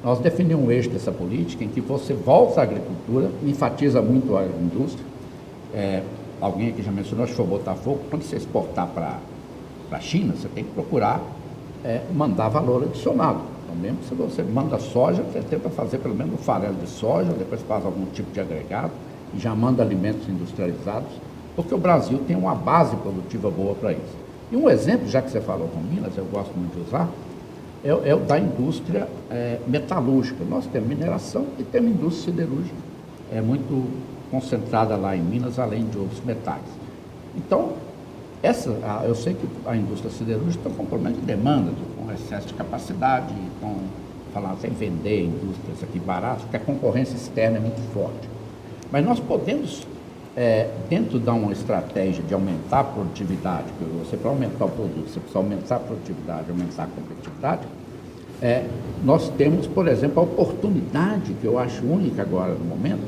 Nós definimos um eixo dessa política em que você volta à agricultura, enfatiza muito a indústria. Alguém aqui já mencionou, se for Botafogo, quando você exportar para a China, você tem que procurar mandar valor adicionado. Então, mesmo se você manda soja, você tenta fazer pelo menos um farelo de soja, depois faz algum tipo de agregado e já manda alimentos industrializados, porque o Brasil tem uma base produtiva boa para isso. E um exemplo, já que você falou com Minas, eu gosto muito de usar, é o da indústria metalúrgica. Nós temos mineração e temos indústria siderúrgica. É muito concentrada lá em Minas, além de outros metais. Então, eu sei que a indústria siderúrgica está com problema de demanda, com excesso de capacidade, estão falando sem vender indústrias aqui baratas, porque a concorrência externa é muito forte. Mas nós podemos, dentro de uma estratégia de aumentar a produtividade, porque você para aumentar o produto, você precisa aumentar a produtividade, aumentar a competitividade, nós temos, por exemplo, a oportunidade, que eu acho única agora no momento,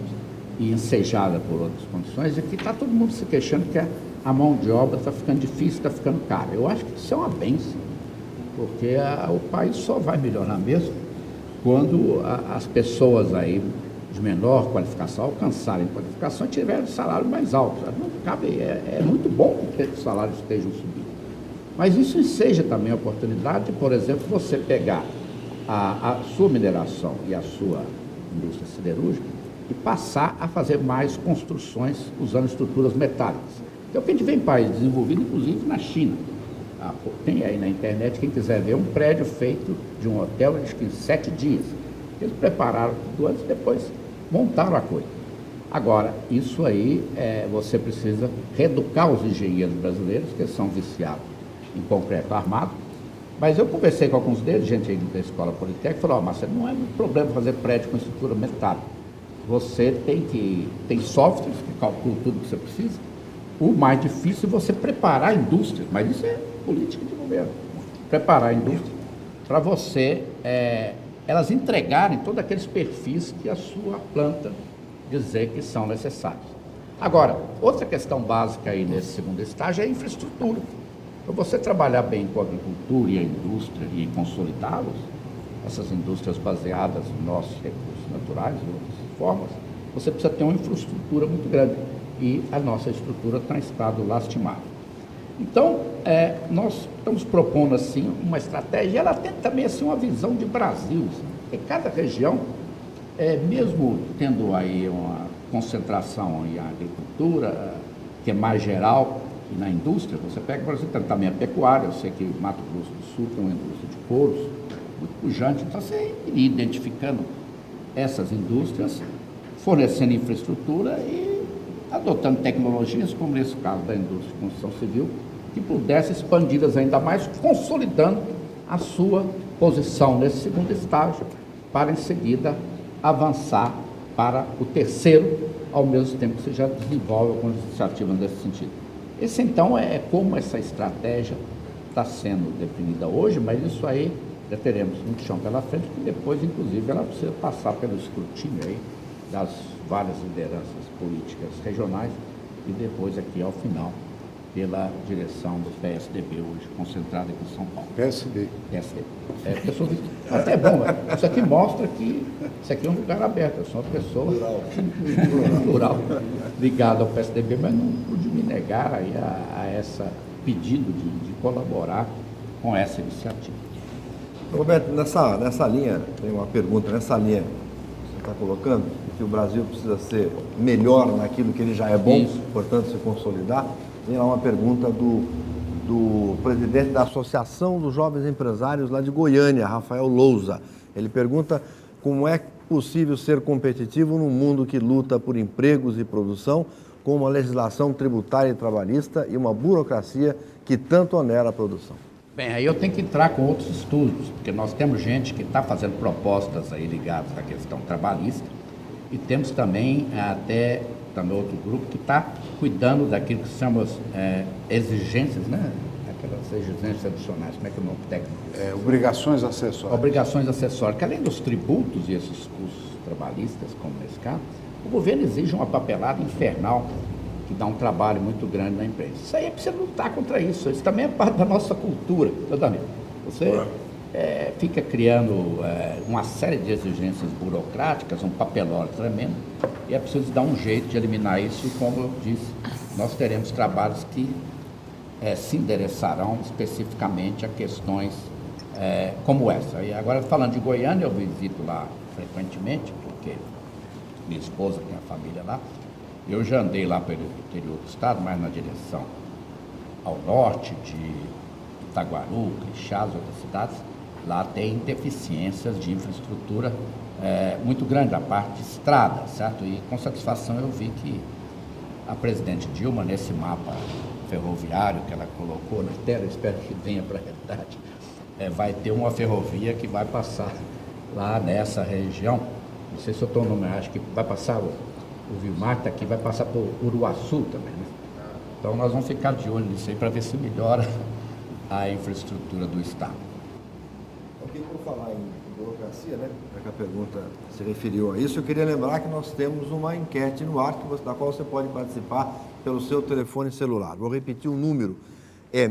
e ensejada por outras condições, é que está todo mundo se queixando que a mão de obra está ficando difícil, está ficando cara. Eu acho que isso é uma bênção, porque o país só vai melhorar mesmo quando as pessoas aí de menor qualificação alcançarem qualificação e tiverem salário mais alto. Não cabe, é muito bom que os salários estejam subindo. Mas isso enseja também a oportunidade de, por exemplo, você pegar a sua mineração e a sua indústria siderúrgica e passar a fazer mais construções usando estruturas metálicas. É o que a gente vê em países desenvolvidos, inclusive na China. Tem aí na internet, quem quiser ver, um prédio feito de um hotel, acho que em 7 dias. Eles prepararam tudo antes e depois montaram a coisa. Agora, isso aí, você precisa reeducar os engenheiros brasileiros, que são viciados em concreto armado. Mas eu conversei com alguns deles, gente aí da Escola Politécnica, e falou, Marcelo, não é muito problema fazer prédio com estrutura metálica. Você tem softwares que calculam tudo que você precisa. O mais difícil é você preparar a indústria, mas isso é política de governo. Preparar a indústria para você, elas entregarem todos aqueles perfis que a sua planta dizer que são necessários. Agora, outra questão básica aí nesse segundo estágio é a infraestrutura. Para você trabalhar bem com a agricultura e a indústria e consolidá-los, essas indústrias baseadas nos nossos recursos naturais, de outras formas, você precisa ter uma infraestrutura muito grande. E a nossa estrutura está em estado lastimável. Então, nós estamos propondo, assim, uma estratégia, e ela tem também, assim, uma visão de Brasil, assim, porque cada região, mesmo tendo aí uma concentração em agricultura, que é mais geral, e na indústria, você pega, por exemplo, também a pecuária, eu sei que Mato Grosso do Sul tem uma indústria de couros, muito pujante, então você iria identificando essas indústrias, fornecendo infraestrutura e adotando tecnologias, como nesse caso da indústria de construção civil, que pudesse expandir-as ainda mais, consolidando a sua posição nesse segundo estágio, para em seguida avançar para o terceiro, ao mesmo tempo que você já desenvolve algumas iniciativas nesse sentido. Esse, então, é como essa estratégia está sendo definida hoje, mas isso aí já teremos muito chão pela frente, que depois, inclusive, ela precisa passar pelo escrutínio aí das várias lideranças políticas regionais e depois aqui ao final pela direção do PSDB hoje, concentrada aqui em São Paulo. PSD. Até é bom, isso aqui mostra que isso aqui é um lugar aberto, eu sou uma pessoa plural ligada ao PSDB, mas não pude me negar aí a esse pedido de colaborar com essa iniciativa. Roberto, nessa linha, tem uma pergunta, nessa linha está colocando, que o Brasil precisa ser melhor naquilo que ele já é bom, isso, portanto, se consolidar. Tem lá uma pergunta do presidente da Associação dos Jovens Empresários lá de Goiânia, Rafael Lousa. Ele pergunta como é possível ser competitivo num mundo que luta por empregos e produção, com uma legislação tributária e trabalhista e uma burocracia que tanto onera a produção. Bem, aí eu tenho que entrar com outros estudos, porque nós temos gente que está fazendo propostas aí ligadas à questão trabalhista e temos também também outro grupo que está cuidando daquilo que se chama exigências, né? aquelas exigências adicionais, como é que é o nome técnico? Obrigações acessórias. Obrigações acessórias, que além dos tributos e esses custos trabalhistas, como nesse caso, o governo exige uma papelada infernal que dá um trabalho muito grande na empresa. Isso aí é preciso lutar contra isso. Isso também é parte da nossa cultura, Danilo. Você fica criando uma série de exigências burocráticas, um papelório tremendo, e é preciso dar um jeito de eliminar isso, e como eu disse, nós teremos trabalhos que se endereçarão especificamente a questões como essa. E agora, falando de Goiânia, eu visito lá frequentemente, porque minha esposa tem a família lá. Eu já andei lá pelo interior do estado, mais na direção ao norte de Itaguaru, Crixás, outras cidades. Lá tem deficiências de infraestrutura muito grande, a parte de estrada, certo? E com satisfação eu vi que a presidente Dilma, nesse mapa ferroviário que ela colocou na tela, espero que venha para a realidade, vai ter uma ferrovia que vai passar lá nessa região. Não sei se eu estou no nome, acho que vai passar, o Vilmar está aqui, vai passar por Uruaçu também, né? Então nós vamos ficar de olho nisso aí para ver se melhora a infraestrutura do estado. Ok, por falar em burocracia, né, já que a pergunta se referiu a isso, eu queria lembrar que nós temos uma enquete no ar, da qual você pode participar pelo seu telefone celular. Vou repetir o número, é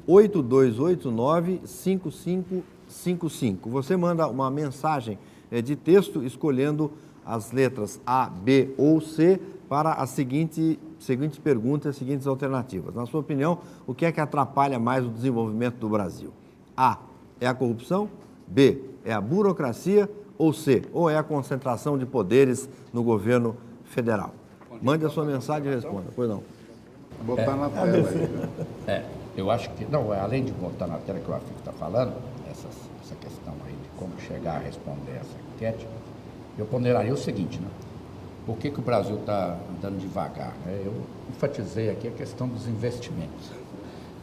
61-8289-5555. Você manda uma mensagem de texto escolhendo as letras A, B ou C para a seguinte pergunta e as seguintes alternativas. Na sua opinião, o que é que atrapalha mais o desenvolvimento do Brasil? A, é a corrupção? B, é a burocracia? Ou C, ou é a concentração de poderes no governo federal? Mande a sua mensagem e responda. Pois não. Botar na tela aí. Eu acho que, não, além de botar na tela que o Afico está falando, essa questão aí de como chegar a responder essa enquete, eu ponderaria o seguinte, né? Por que o Brasil está andando devagar? Eu enfatizei aqui a questão dos investimentos.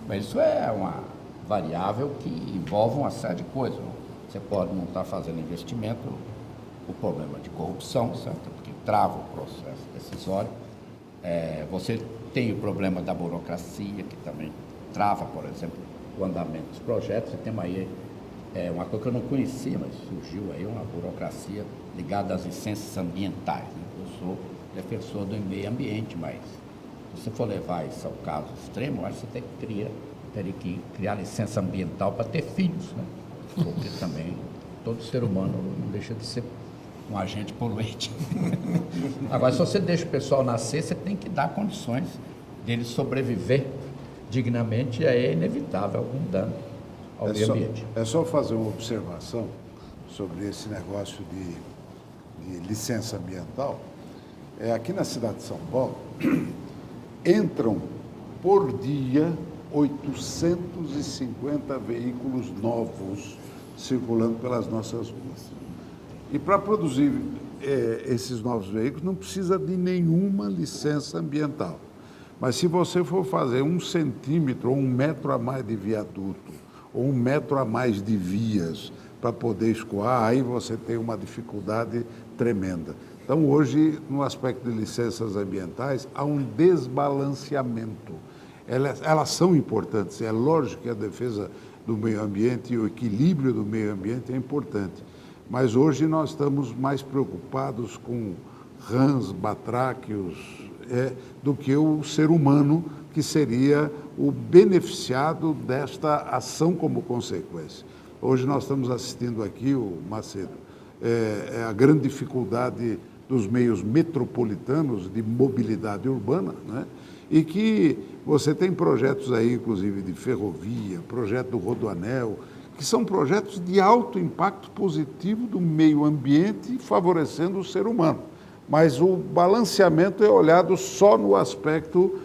Mas isso é uma variável que envolve uma série de coisas. Você pode não estar fazendo investimento, o problema de corrupção, certo? Porque trava o processo decisório. Você tem o problema da burocracia, que também trava, por exemplo, o andamento dos projetos. Você tem aí uma coisa que eu não conhecia, mas surgiu aí uma burocracia ligada às licenças ambientais, né? Eu sou defensor do meio ambiente, mas se você for levar isso ao caso extremo, acho que você teria que criar licença ambiental para ter filhos, né? Porque também todo ser humano não deixa de ser um agente poluente. Agora, se você deixa o pessoal nascer, você tem que dar condições deles sobreviver dignamente, e é inevitável algum dano ao meio ambiente. É só fazer uma observação sobre esse negócio de licença ambiental. Aqui na cidade de São Paulo, entram por dia 850 veículos novos circulando pelas nossas ruas. E para produzir esses novos veículos não precisa de nenhuma licença ambiental. Mas se você for fazer 1 centímetro ou 1 metro a mais de viaduto, ou 1 metro a mais de vias para poder escoar, aí você tem uma dificuldade tremenda. Então, hoje, no aspecto de licenças ambientais, há um desbalanceamento. Elas são importantes, é lógico que a defesa do meio ambiente e o equilíbrio do meio ambiente é importante, mas hoje nós estamos mais preocupados com rãs, batráquios, do que o ser humano, que seria o beneficiado desta ação como consequência. Hoje nós estamos assistindo aqui, o Macedo, a grande dificuldade dos meios metropolitanos de mobilidade urbana, né? E que você tem projetos aí, inclusive, de ferrovia, projeto do Rodoanel, que são projetos de alto impacto positivo do meio ambiente, favorecendo o ser humano. Mas o balanceamento é olhado só no aspecto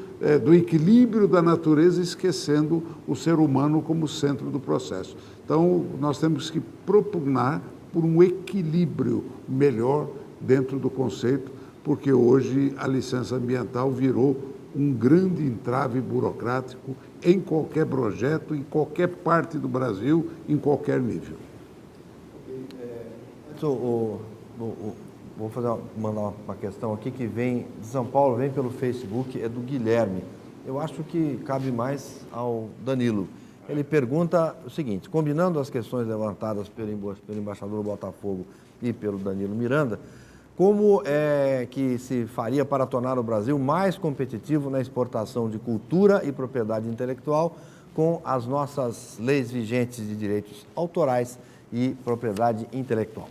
do equilíbrio da natureza, esquecendo o ser humano como centro do processo. Então, nós temos que propugnar por um equilíbrio melhor dentro do conceito, porque hoje a licença ambiental virou um grande entrave burocrático em qualquer projeto, em qualquer parte do Brasil, em qualquer nível. Vou mandar uma questão aqui que vem de São Paulo, vem pelo Facebook, é do Guilherme. eu acho que cabe mais ao Danilo. Ele pergunta o seguinte, combinando as questões levantadas pelo embaixador Botafogo e pelo Danilo Miranda, como é que se faria para tornar o Brasil mais competitivo na exportação de cultura e propriedade intelectual com as nossas leis vigentes de direitos autorais e propriedade intelectual?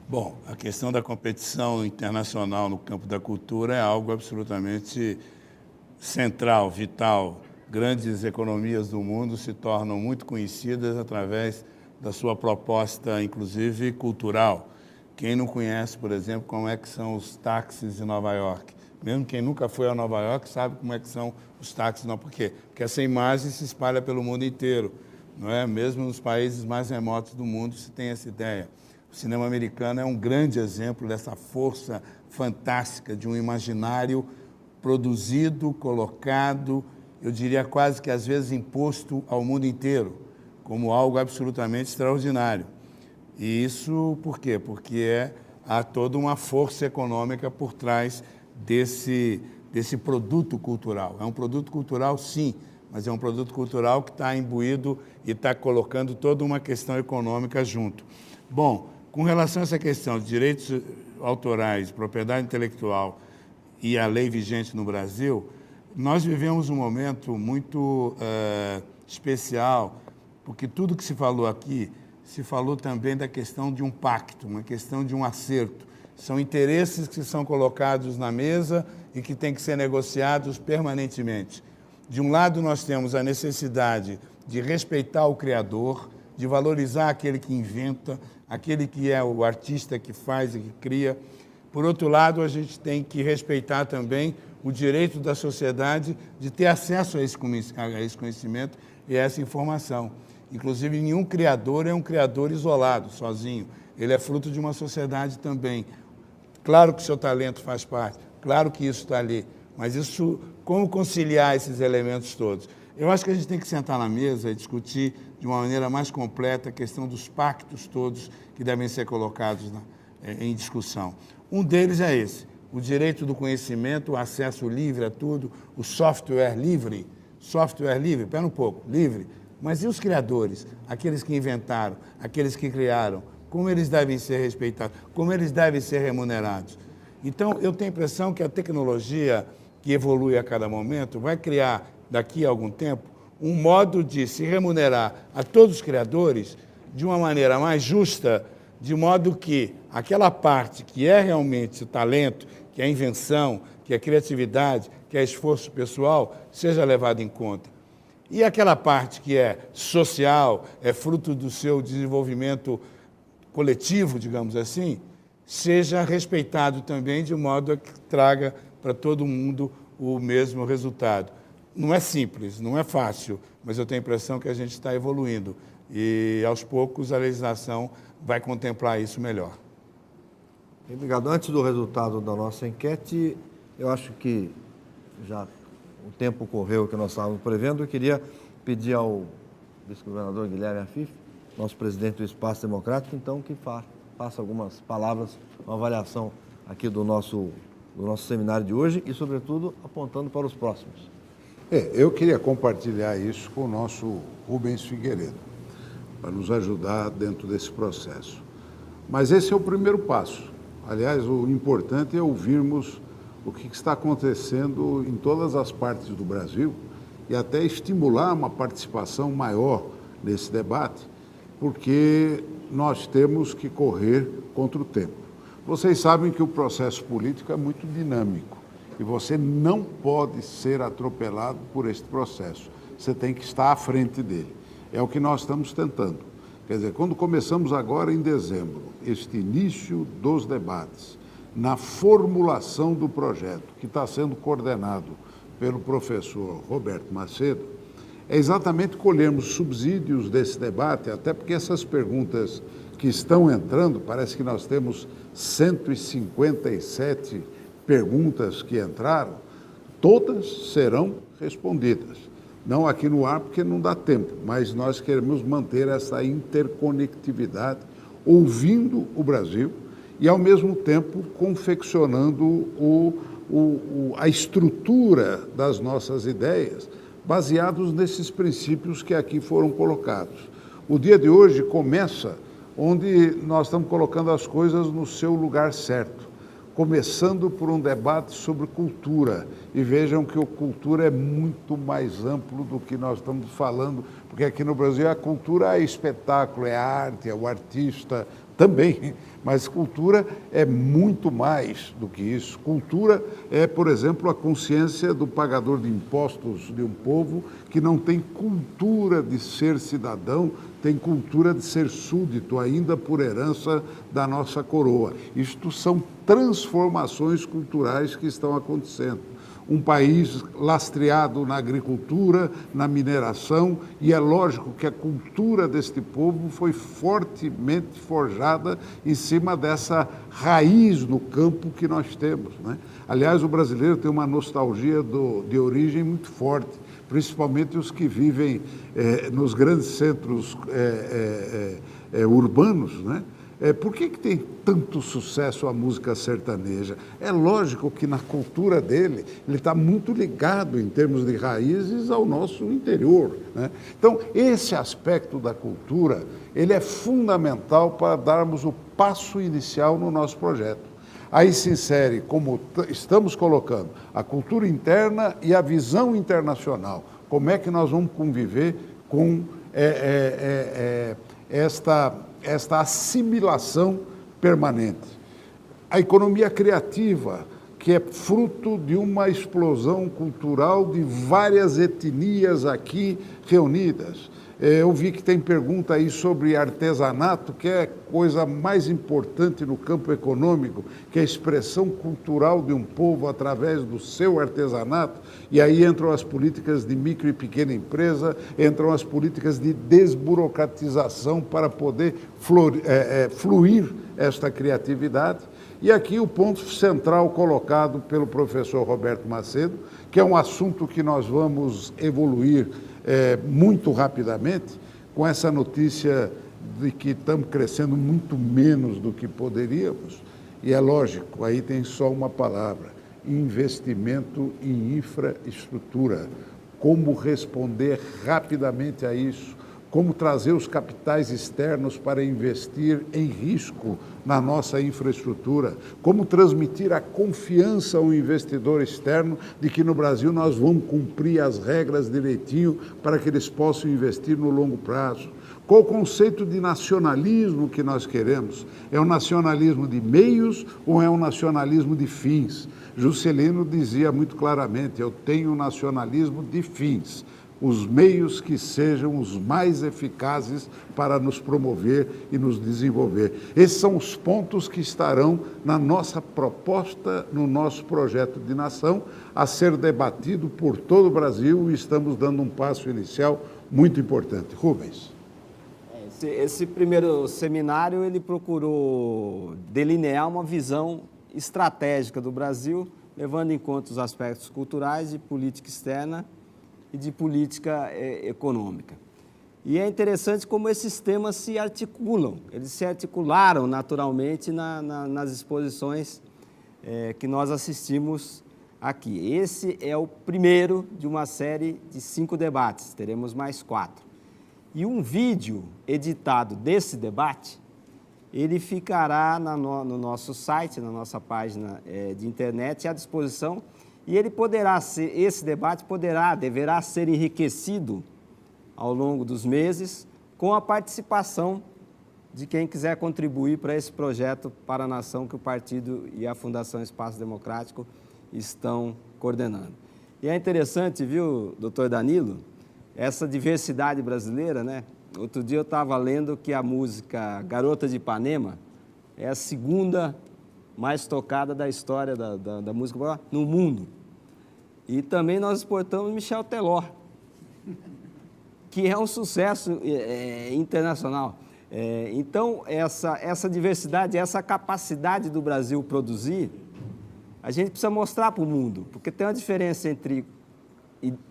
Bom, a questão da competição internacional no campo da cultura é algo absolutamente central, vital. Grandes economias do mundo se tornam muito conhecidas através da sua proposta, inclusive cultural. Quem não conhece, por exemplo, como é que são os táxis de Nova York? Mesmo quem nunca foi a Nova York sabe como é que são os táxis. Não, por quê? Porque essa imagem se espalha pelo mundo inteiro, não é? Mesmo nos países mais remotos do mundo se tem essa ideia. O cinema americano é um grande exemplo dessa força fantástica de um imaginário produzido, colocado, eu diria quase que às vezes imposto ao mundo inteiro, como algo absolutamente extraordinário. E isso por quê? Porque há toda uma força econômica por trás desse produto cultural. É um produto cultural, sim, mas é um produto cultural que está imbuído e está colocando toda uma questão econômica junto. Bom, com relação a essa questão de direitos autorais, propriedade intelectual e a lei vigente no Brasil, nós vivemos um momento muito especial, porque tudo que se falou aqui, se falou também da questão de um pacto, uma questão de um acerto. São interesses que são colocados na mesa e que têm que ser negociados permanentemente. De um lado, nós temos a necessidade de respeitar o criador, de valorizar aquele que inventa, aquele que é o artista que faz e que cria. Por outro lado, a gente tem que respeitar também o direito da sociedade de ter acesso a esse conhecimento e a essa informação. Inclusive, nenhum criador é um criador isolado, sozinho. Ele é fruto de uma sociedade também. Claro que o seu talento faz parte, claro que isso está ali, mas isso, como conciliar esses elementos todos? Eu acho que a gente tem que sentar na mesa e discutir de uma maneira mais completa a questão dos pactos todos que devem ser colocados em discussão. Um deles é esse, o direito do conhecimento, o acesso livre a tudo, o software livre, espera um pouco, livre, mas e os criadores, aqueles que inventaram, aqueles que criaram, como eles devem ser respeitados, como eles devem ser remunerados? Então, eu tenho a impressão que a tecnologia que evolui a cada momento vai criar, daqui a algum tempo, um modo de se remunerar a todos os criadores de uma maneira mais justa, de modo que aquela parte que é realmente o talento, que é a invenção, que é a criatividade, que é esforço pessoal, seja levada em conta. E aquela parte que é social, é fruto do seu desenvolvimento coletivo, digamos assim, seja respeitado também de modo a que traga para todo mundo o mesmo resultado. Não é simples, não é fácil, mas eu tenho a impressão que a gente está evoluindo e, aos poucos, a legislação vai contemplar isso melhor. Obrigado. Antes do resultado da nossa enquete, eu acho que já o tempo correu que nós estávamos prevendo. Eu queria pedir ao vice-governador Guilherme Afif, nosso presidente do Espaço Democrático, então, que faça algumas palavras, uma avaliação aqui do nosso seminário de hoje e, sobretudo, apontando para os próximos. Eu queria compartilhar isso com o nosso Rubens Figueiredo, para nos ajudar dentro desse processo. Mas esse é o primeiro passo. Aliás, o importante é ouvirmos o que está acontecendo em todas as partes do Brasil e até estimular uma participação maior nesse debate, porque nós temos que correr contra o tempo. Vocês sabem que o processo político é muito dinâmico e você não pode ser atropelado por este processo. Você tem que estar à frente dele. É o que nós estamos tentando. Quer dizer, quando começamos agora em dezembro, este início dos debates, na formulação do projeto, que está sendo coordenado pelo professor Roberto Macedo, é exatamente colhermos subsídios desse debate, até porque essas perguntas que estão entrando, parece que nós temos 157 perguntas que entraram, todas serão respondidas. Não aqui no ar, porque não dá tempo, mas nós queremos manter essa interconectividade, ouvindo o Brasil e, ao mesmo tempo, confeccionando o a estrutura das nossas ideias baseados nesses princípios que aqui foram colocados. O dia de hoje começa onde nós estamos colocando as coisas no seu lugar certo, começando por um debate sobre cultura. E vejam que a cultura é muito mais amplo do que nós estamos falando, porque aqui no Brasil a cultura é espetáculo, é arte, é o artista também, mas cultura é muito mais do que isso. Cultura é, por exemplo, a consciência do pagador de impostos de um povo que não tem cultura de ser cidadão, tem cultura de ser súdito, ainda por herança da nossa coroa. Isto são transformações culturais que estão acontecendo. Um país lastreado na agricultura, na mineração, e é lógico que a cultura deste povo foi fortemente forjada em cima dessa raiz no campo que nós temos, né? Aliás, o brasileiro tem uma nostalgia de origem muito forte, principalmente os que vivem nos grandes centros urbanos, né? Por que tem tanto sucesso a música sertaneja? É lógico que na cultura dele, ele está muito ligado em termos de raízes ao nosso interior, né? Então, esse aspecto da cultura, ele é fundamental para darmos o passo inicial no nosso projeto. Aí se insere, como estamos colocando, a cultura interna e a visão internacional. Como é que nós vamos conviver com esta assimilação permanente? A economia criativa, que é fruto de uma explosão cultural de várias etnias aqui reunidas. Eu vi que tem pergunta aí sobre artesanato, que é a coisa mais importante no campo econômico, que é a expressão cultural de um povo através do seu artesanato. E aí entram as políticas de micro e pequena empresa, entram as políticas de desburocratização para poder fluir esta criatividade. E aqui o ponto central colocado pelo professor Roberto Macedo, que é um assunto que nós vamos evoluir muito rapidamente, com essa notícia de que estamos crescendo muito menos do que poderíamos. E é lógico, aí tem só uma palavra: investimento em infraestrutura. Como responder rapidamente a isso? Como trazer os capitais externos para investir em risco na nossa infraestrutura? Como transmitir a confiança ao investidor externo de que no Brasil nós vamos cumprir as regras direitinho para que eles possam investir no longo prazo? Qual o conceito de nacionalismo que nós queremos? É um nacionalismo de meios ou é um nacionalismo de fins? Juscelino dizia muito claramente: eu tenho um nacionalismo de fins, os meios que sejam os mais eficazes para nos promover e nos desenvolver. Esses são os pontos que estarão na nossa proposta, no nosso projeto de nação, a ser debatido por todo o Brasil, e estamos dando um passo inicial muito importante. Rubens. Esse primeiro seminário, ele procurou delinear uma visão estratégica do Brasil, levando em conta os aspectos culturais, de política externa e de política econômica. E é interessante como esses temas se articulam, eles se articularam naturalmente nas exposições que nós assistimos aqui. Esse é o primeiro de uma série de 5 debates, teremos mais 4. E um vídeo editado desse debate, ele ficará no nosso site, na nossa página de internet, à disposição. E ele poderá ser, esse debate deverá ser enriquecido ao longo dos meses com a participação de quem quiser contribuir para esse projeto para a nação que o partido e a Fundação Espaço Democrático estão coordenando. E é interessante, viu, doutor Danilo, essa diversidade brasileira, né? Outro dia eu estava lendo que a música Garota de Ipanema é a segunda mais tocada da história da música no mundo. E também nós exportamos Michel Teló, que é um sucesso internacional. Então, essa diversidade, essa capacidade do Brasil produzir, a gente precisa mostrar para o mundo, porque tem uma diferença entre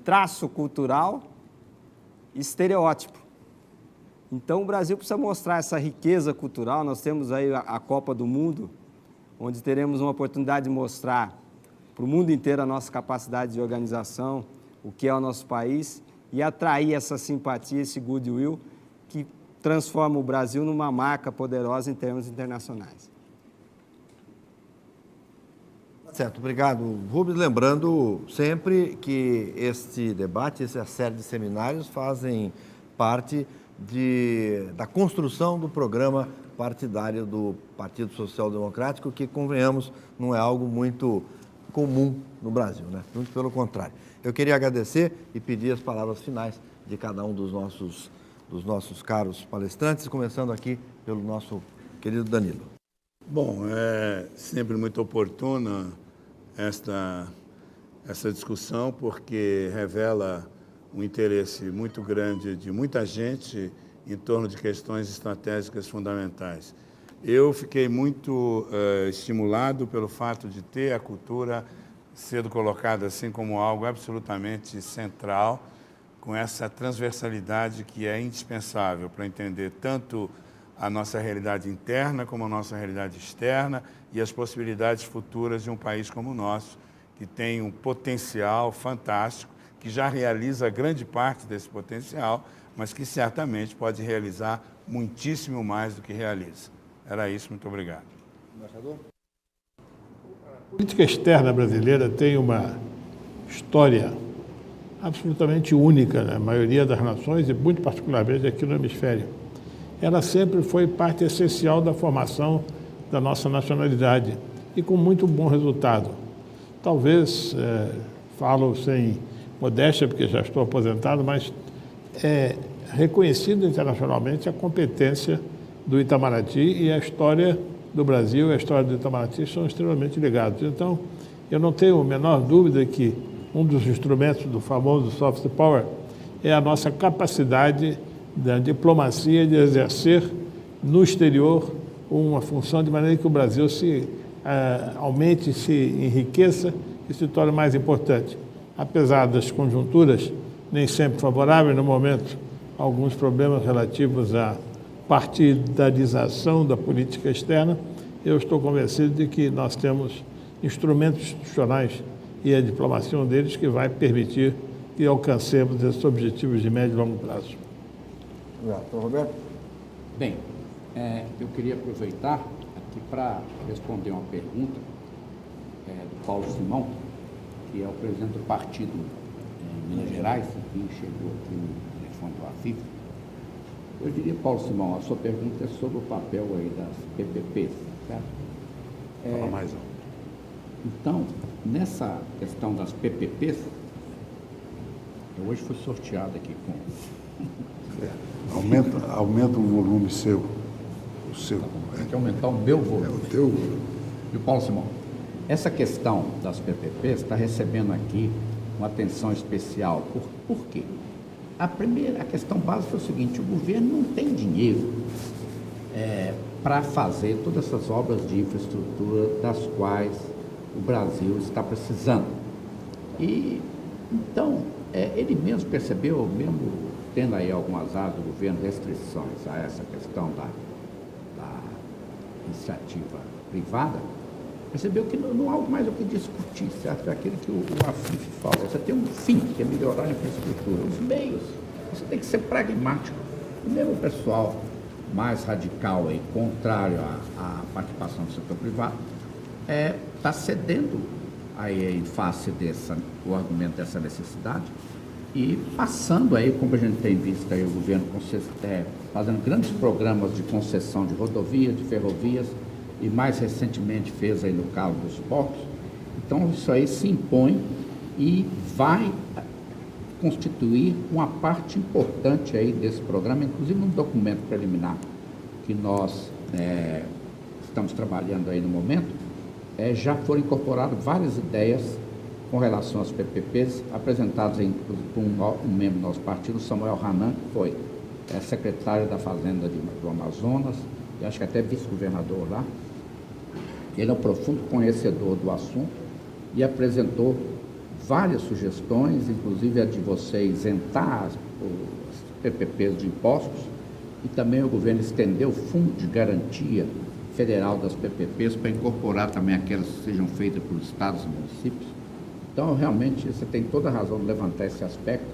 traço cultural e estereótipo. Então, o Brasil precisa mostrar essa riqueza cultural. Nós temos aí a Copa do Mundo, onde teremos uma oportunidade de mostrar para o mundo inteiro a nossa capacidade de organização, o que é o nosso país, e atrair essa simpatia, esse goodwill, que transforma o Brasil numa marca poderosa em termos internacionais. Certo, obrigado, Rubens. Lembrando sempre que este debate, essa série de seminários fazem parte da construção do programa partidário do Partido Social Democrático, que, convenhamos, não é algo muito comum no Brasil, né? Muito pelo contrário. Eu queria agradecer e pedir as palavras finais de cada um dos nossos caros palestrantes, começando aqui pelo nosso querido Danilo. Bom, é sempre muito oportuna essa discussão, porque revela um interesse muito grande de muita gente em torno de questões estratégicas fundamentais. Eu fiquei muito estimulado pelo fato de ter a cultura sendo colocada assim como algo absolutamente central, com essa transversalidade que é indispensável para entender tanto a nossa realidade interna como a nossa realidade externa e as possibilidades futuras de um país como o nosso, que tem um potencial fantástico, que já realiza grande parte desse potencial, mas que certamente pode realizar muitíssimo mais do que realiza. Era isso, muito obrigado. Embaixador? A política externa brasileira tem uma história absolutamente única na maioria das nações e muito particularmente aqui no hemisfério. Ela sempre foi parte essencial da formação da nossa nacionalidade e com muito bom resultado. Talvez, falo sem modéstia, porque já estou aposentado, mas é reconhecido internacionalmente a competência do Itamaraty e a história do Brasil e a história do Itamaraty são extremamente ligados. Então, eu não tenho a menor dúvida que um dos instrumentos do famoso soft power é a nossa capacidade da diplomacia de exercer no exterior uma função de maneira que o Brasil se aumente, se enriqueça e se torne mais importante. Apesar das conjunturas nem sempre favoráveis no momento, alguns problemas relativos à partidarização da política externa, eu estou convencido de que nós temos instrumentos institucionais e a diplomacia um deles que vai permitir que alcancemos esses objetivos de médio e longo prazo. Obrigado. Roberto? Bem, eu queria aproveitar aqui para responder uma pergunta do Paulo Simão, que é o presidente do partido em Minas Gerais, que chegou aqui no telefone do AFIF. Eu diria, Paulo Simão, a sua pergunta é sobre o papel aí das PPPs, certo? Fala mais alto. Então, nessa questão das PPPs, eu hoje fui sorteado aqui com... Aumenta o volume seu. O seu. Tem que aumentar o meu volume. O teu. E o Paulo Simão, essa questão das PPPs está recebendo aqui uma atenção especial. Por quê? A questão básica é o seguinte: o governo não tem dinheiro para fazer todas essas obras de infraestrutura das quais o Brasil está precisando. E, então, ele mesmo percebeu, mesmo tendo aí algumas áreas do governo, restrições a essa questão da iniciativa privada, percebeu que não há mais o que discutir, certo? É aquilo que o AFIF fala. Você tem um fim, que é melhorar a infraestrutura. Os meios, você tem que ser pragmático. E mesmo o pessoal mais radical, aí, contrário à participação do setor privado, está cedendo aí em face o argumento dessa necessidade e passando aí, como a gente tem visto aí, o governo fazendo grandes programas de concessão de rodovias, de ferrovias, e mais recentemente fez aí no caso dos portos. Então isso aí se impõe e vai constituir uma parte importante aí desse programa, inclusive no documento preliminar que nós estamos trabalhando aí no momento, já foram incorporadas várias ideias com relação às PPPs, apresentadas por um membro do nosso partido, Samuel Hanan, que foi secretário da Fazenda do Amazonas, e acho que até vice-governador lá. Ele é um profundo conhecedor do assunto e apresentou várias sugestões, inclusive a de você isentar as PPPs de impostos, e também o governo estendeu o fundo de garantia federal das PPPs para incorporar também aquelas que sejam feitas por estados e municípios. Então, realmente, você tem toda a razão de levantar esse aspecto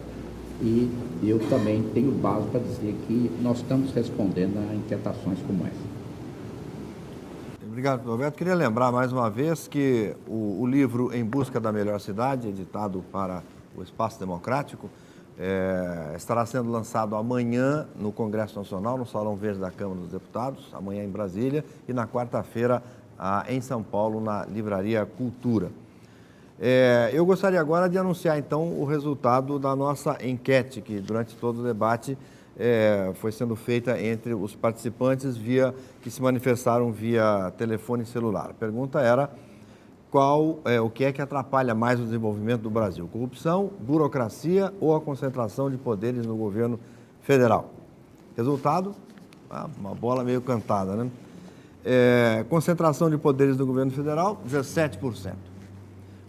e eu também tenho base para dizer que nós estamos respondendo a inquietações como essa. Obrigado, Roberto. Queria lembrar mais uma vez que o livro Em Busca da Melhor Cidade, editado para o Espaço Democrático, estará sendo lançado amanhã no Congresso Nacional, no Salão Verde da Câmara dos Deputados, amanhã em Brasília, e na quarta-feira em São Paulo, na Livraria Cultura. Eu gostaria agora de anunciar, então, o resultado da nossa enquete, que durante todo o debate foi sendo feita entre os participantes que se manifestaram via telefone celular. A pergunta era o que é que atrapalha mais o desenvolvimento do Brasil? Corrupção, burocracia ou a concentração de poderes no governo federal? Resultado, uma bola meio cantada, né? Concentração de poderes no governo federal, 17%.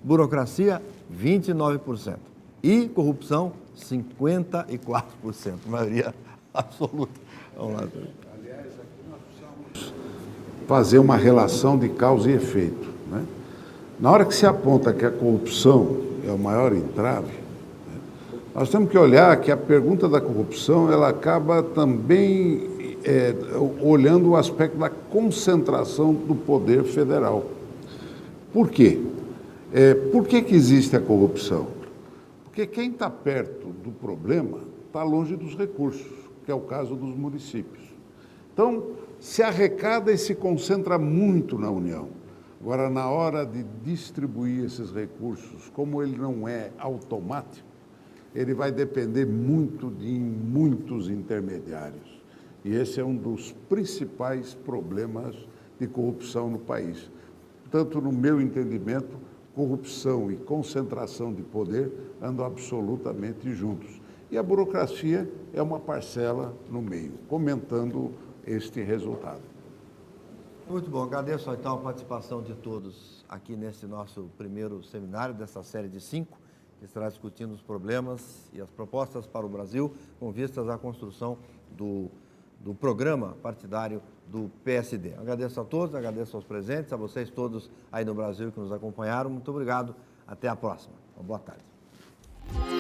Burocracia, 29%. E corrupção, 54%. Maioria absoluta. Vamos lá. Aliás, aqui nós precisamos fazer uma relação de causa e efeito, né? Na hora que se aponta que a corrupção é o maior entrave, né, nós temos que olhar que a pergunta da corrupção ela acaba também olhando o aspecto da concentração do poder federal. Por quê? Por que existe a corrupção? Porque quem está perto do problema está longe dos recursos, que é o caso dos municípios. Então, se arrecada e se concentra muito na União. Agora, na hora de distribuir esses recursos, como ele não é automático, ele vai depender muito de muitos intermediários. E esse é um dos principais problemas de corrupção no país. Portanto, no meu entendimento, corrupção e concentração de poder andam absolutamente juntos. E a burocracia é uma parcela no meio, comentando este resultado. Muito bom, agradeço então a participação de todos aqui nesse nosso primeiro seminário dessa série de 5, que estará discutindo os problemas e as propostas para o Brasil com vistas à construção do programa partidário do PSD. Agradeço a todos, agradeço aos presentes, a vocês todos aí no Brasil que nos acompanharam. Muito obrigado, até a próxima. Uma boa tarde.